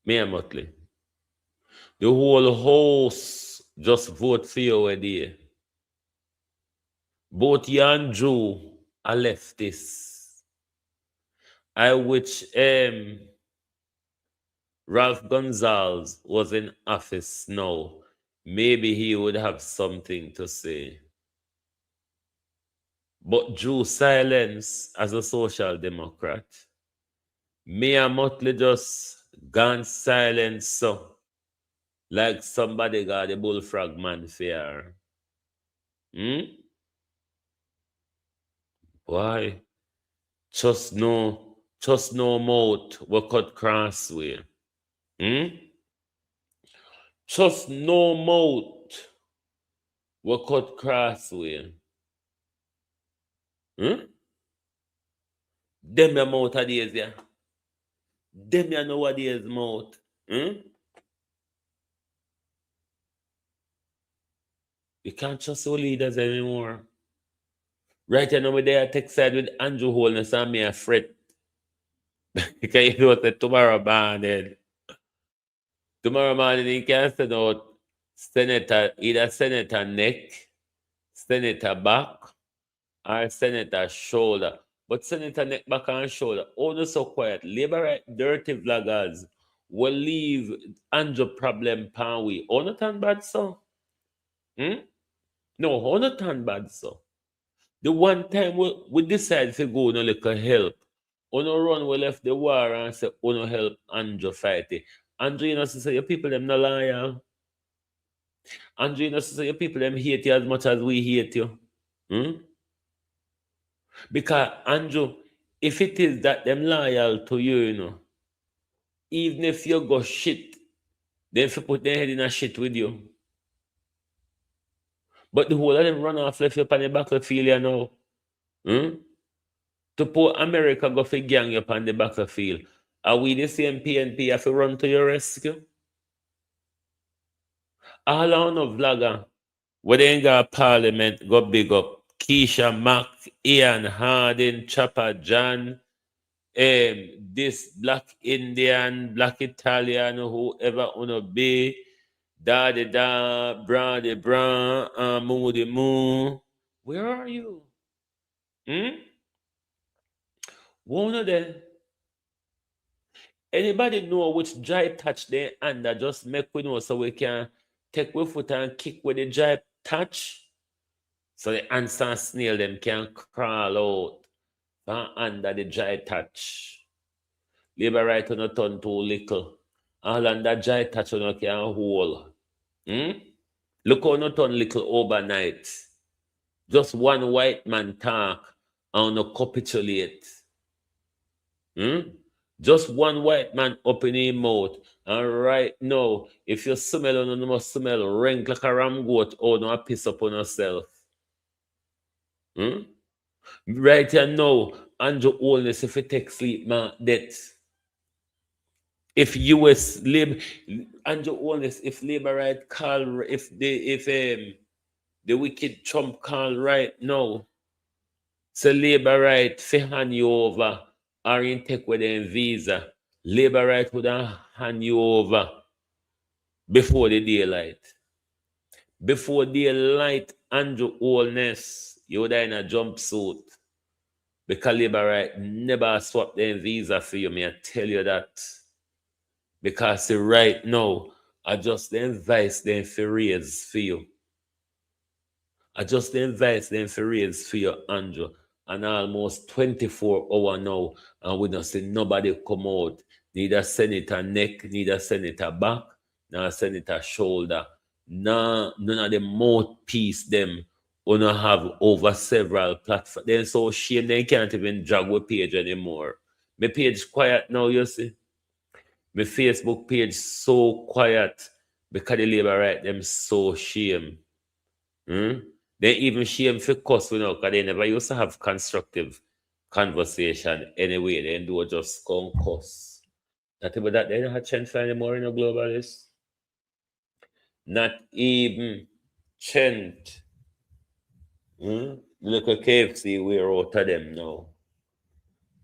Me and Motley. The whole house just vote for you there. Both you and Joe are leftists. I wish Ralph Gonzalez was in office now. Maybe he would have something to say. But Joe silence as a social democrat. Me and Motley just gone silent so. Like somebody got a bullfrog man fear. Why? Just no mouth we cut crossway. Just no mouth we cut crossway. Them your mouth are days, yeah. Them you know what is mouth. You can't trust our leaders anymore. Right now, we're there take side with Andrew Holness and me a fret. Because you know that tomorrow morning he can send out Senator, either Senator neck, Senator back, or Senator shoulder. But Senator neck, back, and shoulder, all so quiet. Labor right, dirty vloggers will leave Andrew problem pan we. All not tan bad so. No, all not tan bad so. The one time we decide to go no little help. Uno run we left the war and say uno help Andrew fight it. Andrew, you know, say your people them no loyal. Andrew, you know, say your people them hate you as much as we hate you. Because Andrew, if it is that them loyal to you, you know, even if you go shit, then if you put their head in a shit with you. But the whole of them run off left you on the battlefield, you know. To put America go for gang you on the battlefield. Are we the same PNP have to run to your rescue? All on a vlogger, where they ain't got parliament, go big up. Keisha, Mac, Ian, Harding, Chopper, John, this black Indian, black Italian, whoever wanna be, Daddy Da, Brady Bran, Moody Moo. Where are you? One of them. Anybody know which dry touch they under? Just make we know so we can take we foot and kick with the dry touch. So the ants and snail them can crawl out from under the dry touch. Labor right on a turn too little. All under dry touch on can hold. Look how no turn little overnight. Just one white man talk and no capitulate. Just one white man open his mouth. And right now, if you smell on you must smell rank like a ram goat, oh no, piss up on yourself. Right here now, Andrew Holness, if you take sleep, man, death. If US Lib Andrew Holness, if Labour right call, if the wicked Trump call right now, so Labour right fi hand you over or in take with them visa, Labour right would hand you over before the daylight. Before daylight, Andrew Holness, you would in a jumpsuit. Because Labour right never swap them visa for you, me I tell you that. Because right now, I just advise them for raise for you. I just advise them for raise for you, Andrew. And almost 24 hours now, and we don't see nobody come out. Neither senator neck, neither senator back, nor senator shoulder. None of the mouthpiece them who not have over several platforms. Then so shame they can't even drag with page anymore. My page quiet now, you see. My Facebook page so quiet because the Labour right them so shame. They even shame for cuss, you know, because they never used to have constructive conversation anyway. They do just come cuss. Not even that they don't have chance anymore in a globalist. Not even chant. Look at KFC, we're out of them now.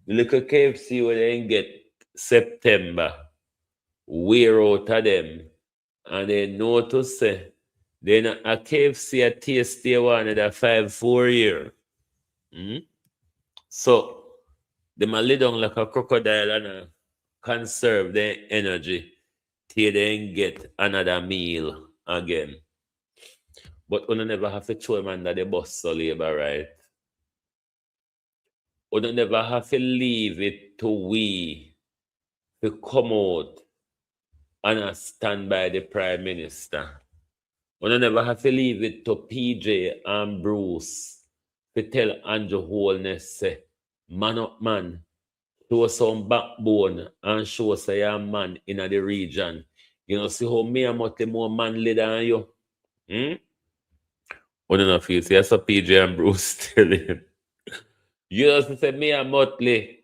Look at KFC where they get September. We're out of them. And they know to say, then a KFC a taste they want another 5-4 year. So they might lay down like a crocodile and conserve their energy till they get another meal again. But you never have to throw them under the bus, so Labour, right? You never have to leave it to we to come out and stand by the Prime Minister. You never have to leave it to PJ and Bruce to tell Andrew Holness, say, man up man, show some backbone and show say you're a man in the region. You know, see how me and Motley more manly than you. You don't know if you see, that's what PJ and Bruce tell him. You know, say me and Motley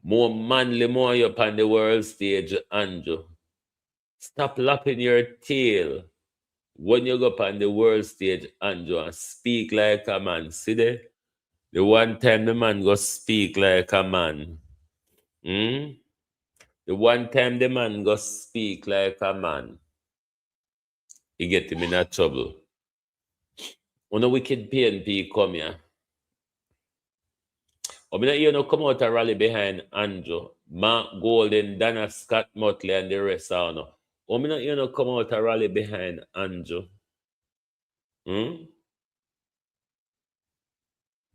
more manly, more up on the world stage, Andrew. Stop lapping your tail when you go up on the world stage, Andrew, and speak like a man. See there? The one time the man go speak like a man. The one time the man go speak like a man, he get him in a trouble. When a wicked PNP come here, I mean, you know, come out a rally behind Andrew, Mark Golden, Dana Scott Motley, and the rest of them. I mean, you know, come out a rally behind Andrew.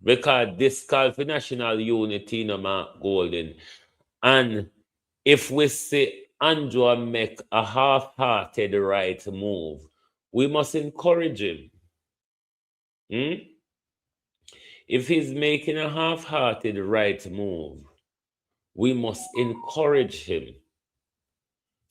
Because this call for national unity, you know, Mark Golden. And if we say Andrew make a half-hearted right move, we must encourage him. If he's making a half-hearted right move, we must encourage him.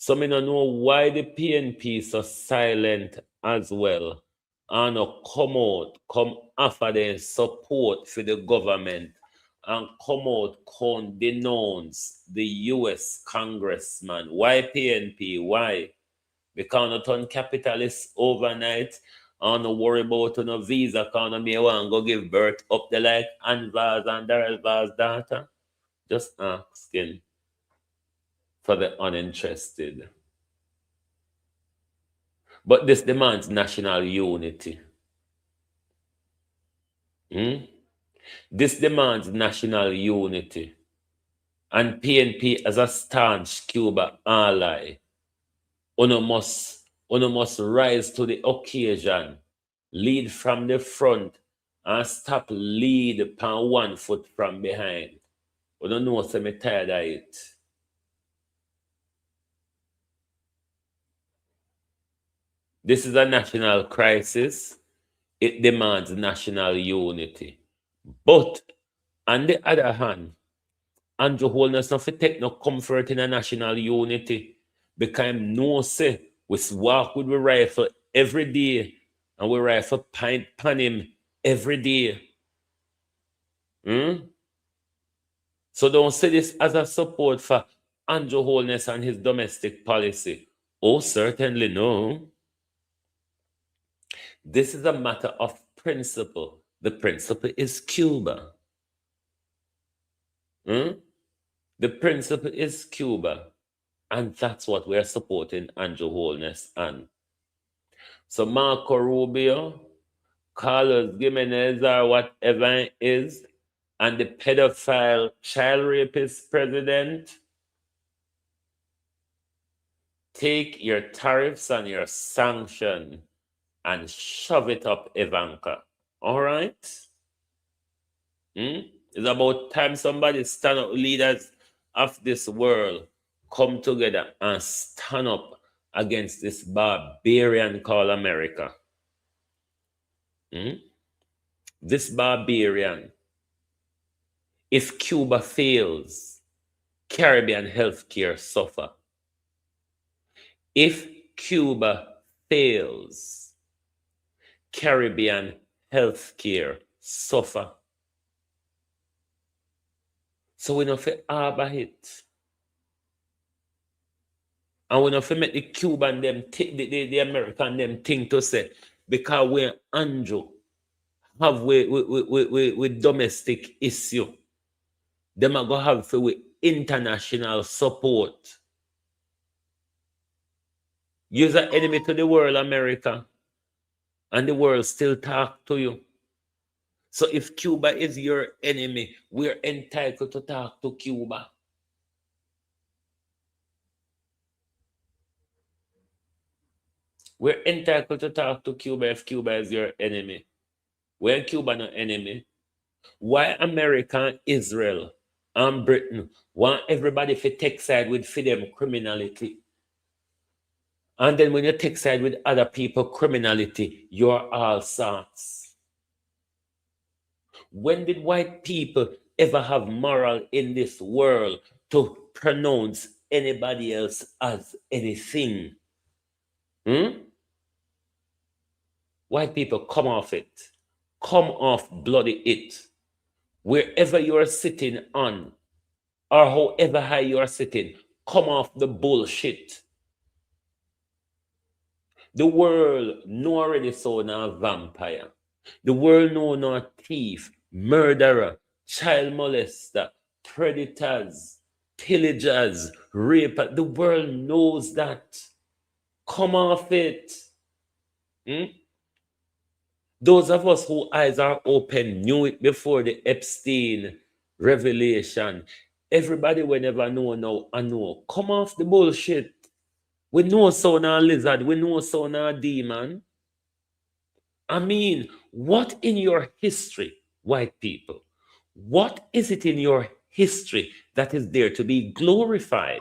So I don't know why the PNP so silent as well and come offer their support for the government and come out denounce the US congressman. Why PNP? Why? Because not turn capitalists overnight and no worry about no visa economy and go give birth up the like Anvar's and Darelvar's daughter. Just asking for the uninterested. But this demands national unity. This demands national unity. and PNP as a staunch Cuba ally. Uno must rise to the occasion, lead from the front, and stop lead upon 1 foot from behind. We don't know, so me tired of it. This is a national crisis. It demands national unity. But on the other hand, Andrew Holness not take no comfort in a national unity because him know say we walk with the rifle every day and we rifle pint pan him every day. So don't say this as a support for Andrew Holness and his domestic policy. Oh, certainly no. This is a matter of principle. The principle is Cuba. The principle is Cuba. And that's what we're supporting Andrew Holness on. So Marco Rubio, Carlos Gimenez, or whatever it is, and the pedophile child rapist president, take your tariffs and your sanction and shove it up Ivanka. All right? It's about time somebody stand up, leaders of this world come together and stand up against this barbarian called America. This barbarian. If Cuba fails, Caribbean healthcare suffer. If Cuba fails, Caribbean healthcare suffer. So we don't fit harbor it. And we don't fit make the Cuban them the American them think to say because we're Andrew have with domestic issue. Them are gonna have with international support. You're an enemy to the world, America, and the world still talk to you. So if Cuba is your enemy, we're entitled to talk to Cuba. We're entitled to talk to Cuba if Cuba is your enemy. We're Cuba not enemy. Why America and Israel and Britain want everybody to take side with for them criminality? And then when you take side with other people criminality, you're all sorts. When did white people ever have moral in this world to pronounce anybody else as anything? White people, come off it. Come off bloody it. Wherever you are sitting on, or however high you are sitting, come off the bullshit. The world know already so now vampire. The world know no thief, murderer, child molester, predators, pillagers, raper. The world knows that. Come off it. Those of us whose eyes are open knew it before the Epstein revelation. Everybody will never know now. I know. Come off the bullshit. We know so now lizard. We know so now demon. I mean, what in your history, white people, what is it in your history that is there to be glorified?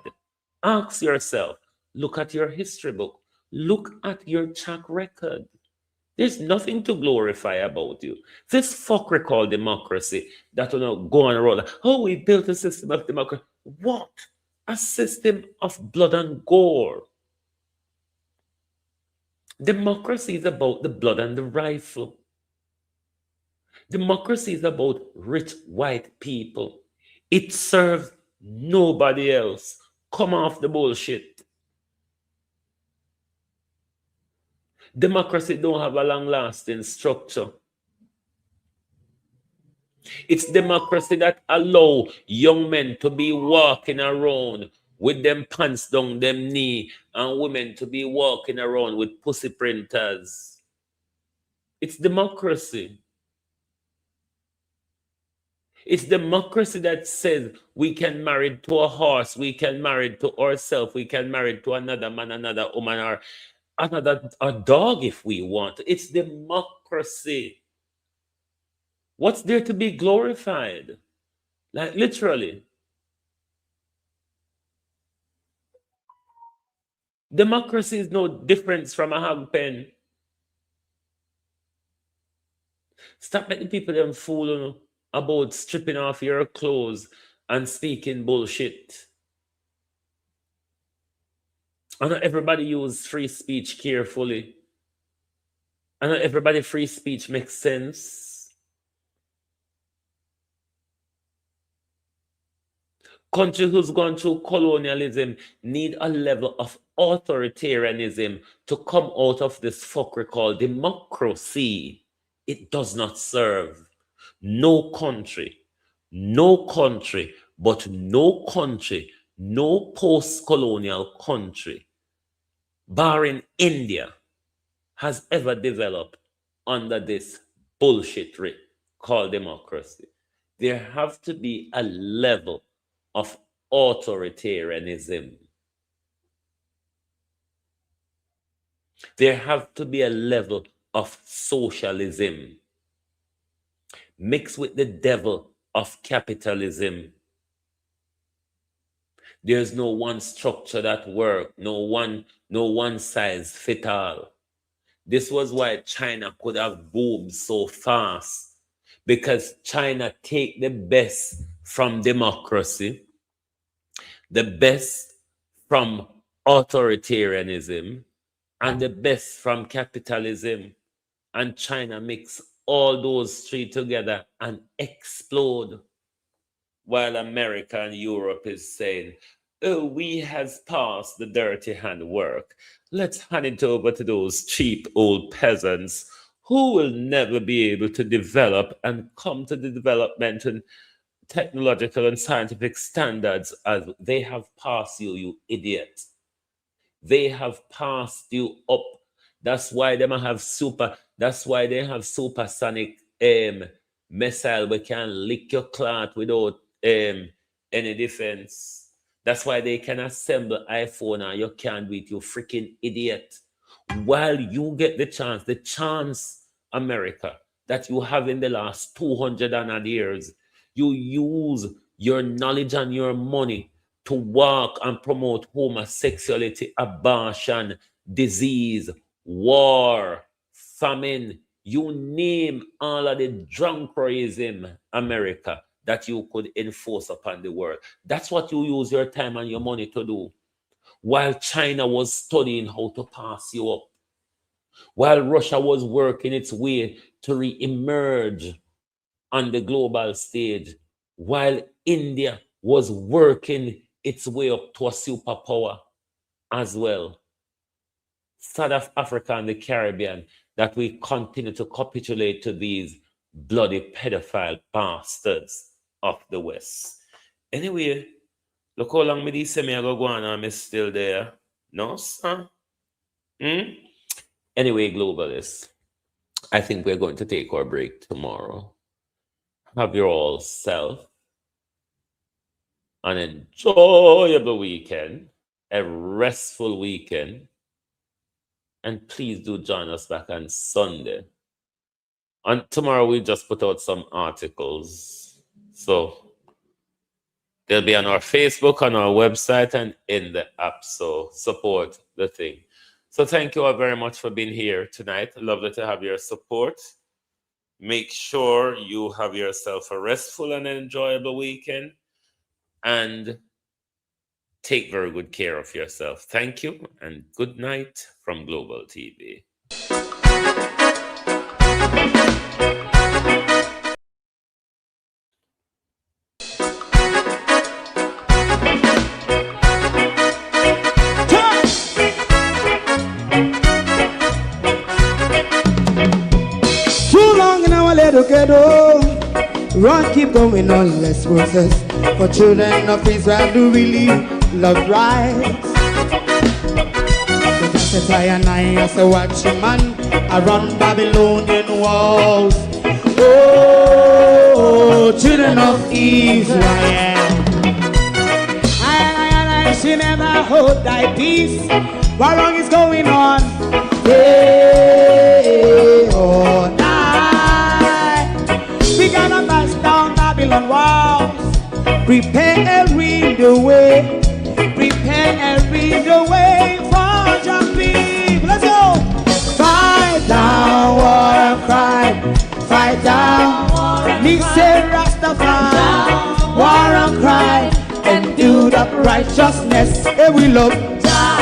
Ask yourself. Look at your history book. Look at your track record. There's nothing to glorify about you. This fucker called democracy that will not go on a roll. Oh, we built a system of democracy. What? A system of blood and gore. Democracy is about the blood and the rifle. Democracy is about rich white people. It serves nobody else. Come off the bullshit. Democracy don't have a long-lasting structure. It's democracy that allow young men to be walking around with them pants down them knee and women to be walking around with pussy printers. It's democracy. It's democracy that says we can marry to a horse, we can marry to ourselves, we can marry to another man, another woman, or another a dog if we want. It's democracy. What's there to be glorified? Like literally. Democracy is no difference from a hog pen. Stop making people them fool about stripping off your clothes and speaking bullshit. I know everybody use free speech carefully. I know everybody free speech makes sense. Country who's gone through colonialism need a level of authoritarianism to come out of this fuckery called democracy. It does not serve no country, but no country, no post-colonial country, barring India, has ever developed under this bullshit called democracy. There have to be a level of authoritarianism. There have to be a level of socialism mixed with the devil of capitalism. There's no one structure that works, no one size fit all. This was why China could have boomed so fast, because China take the best from democracy, the best from authoritarianism, and the best from capitalism, and China mix all those three together and explode, while America and Europe is saying, oh, we has passed the dirty hand work. Let's hand it over to those cheap old peasants who will never be able to develop and come to the development and technological and scientific standards as they have passed you, you idiot. They have passed you up. That's why they have supersonic missile we can lick your cloth without any defense. That's why they can assemble iPhone and you can't do it, you freaking idiot. While you get the chance, America, that you have in the last 200 and odd years, you use your knowledge and your money to walk and promote homosexuality, abortion, disease, war, famine, you name all of the drunkerism, America, that you could enforce upon the world. That's what you use your time and your money to do. While China was studying how to pass you up, while Russia was working its way to re-emerge on the global stage, while India was working its way up to a superpower as well. South Africa and the Caribbean, that we continue to capitulate to these bloody pedophile bastards of the West. Anyway, look how long me say me I go on and I'm still there. No, sir? Anyway, globalists, I think we're going to take our break tomorrow. Have your all self an enjoyable weekend, a restful weekend, and please do join us back on Sunday. And tomorrow we just put out some articles, so they'll be on our Facebook, on our website, and in the app, so support the thing. So thank you all very much for being here tonight. Lovely to have your support. Make sure you have yourself a restful and enjoyable weekend, and take very good care of yourself. Thank you, and good night from Global TV. Ghetto, run, keep going on, let's process. For children of Israel do really love rights. So just as I and I as a watching man around Babylonian walls. Oh, children of Israel. I she never hold thy peace. What wrong is going on? Day or night. We gonna bust down Babylon walls. Prepare and read the way. Prepare and read the way for your people. Let's go. Fight down war and crime. Fight down. Me say Rastafari. War and crime. And do that righteousness. And we love Jah.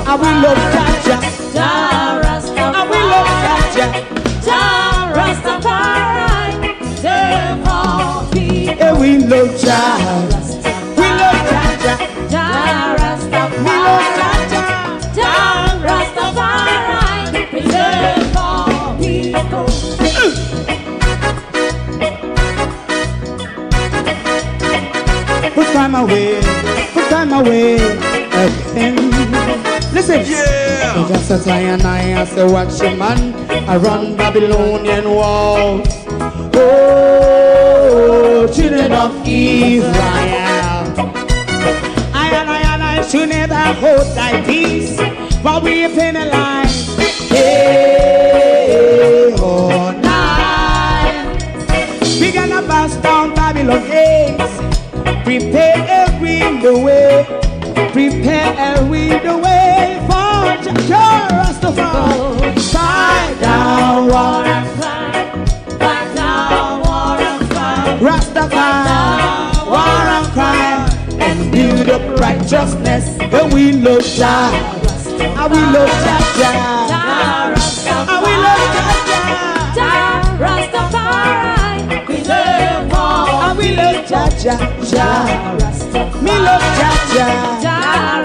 And we love Jah. And we love Jah. Jah Rastafari, serve all people. And we love Jah. We love Jah. Jah Rastafari, We love Jah. Jah Rastafari, preserve all people. Put time away again. Listen, yeah. Just as I say, watch your man, I run Babylonian walls. Oh, children of Israel. I should never hold thy peace, but we penalize day or night. We gonna bust down Babylon gates. Prepare and read the way. Prepare and read the way for Jah Rastafari. Fight down war and crime. Fight down war and crime. Rastafari, war and crime, and build up righteousness. And we love Jah, and we love Jah. And we love Jah. Jah Rastafari, preserve all. And we love Jah. Me love Jah. Jah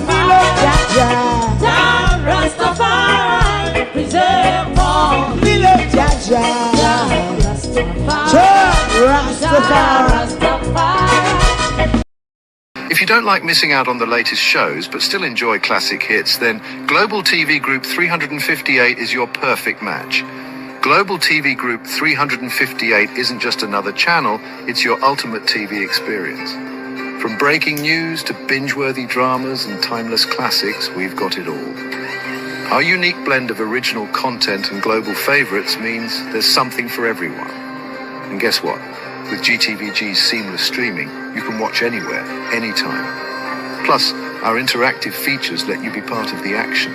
Me love Jah. Jah Rastafari, preserve all. Me love Jah. Rastafari. If you don't like missing out on the latest shows but still enjoy classic hits, then Global TV Group 358 is your perfect match. Global TV Group 358 isn't just another channel, it's your ultimate TV experience. From breaking news to binge-worthy dramas and timeless classics, we've got it all. Our unique blend of original content and global favorites means there's something for everyone. And guess what? With GTVG's seamless streaming, you can watch anywhere, anytime. Plus, our interactive features let you be part of the action.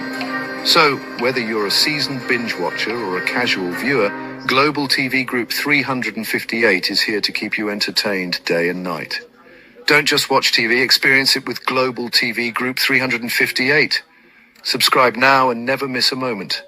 So, whether you're a seasoned binge watcher or a casual viewer, Global TV Group 358 is here to keep you entertained day and night. Don't just watch TV, experience it with Global TV Group 358. Subscribe now and never miss a moment.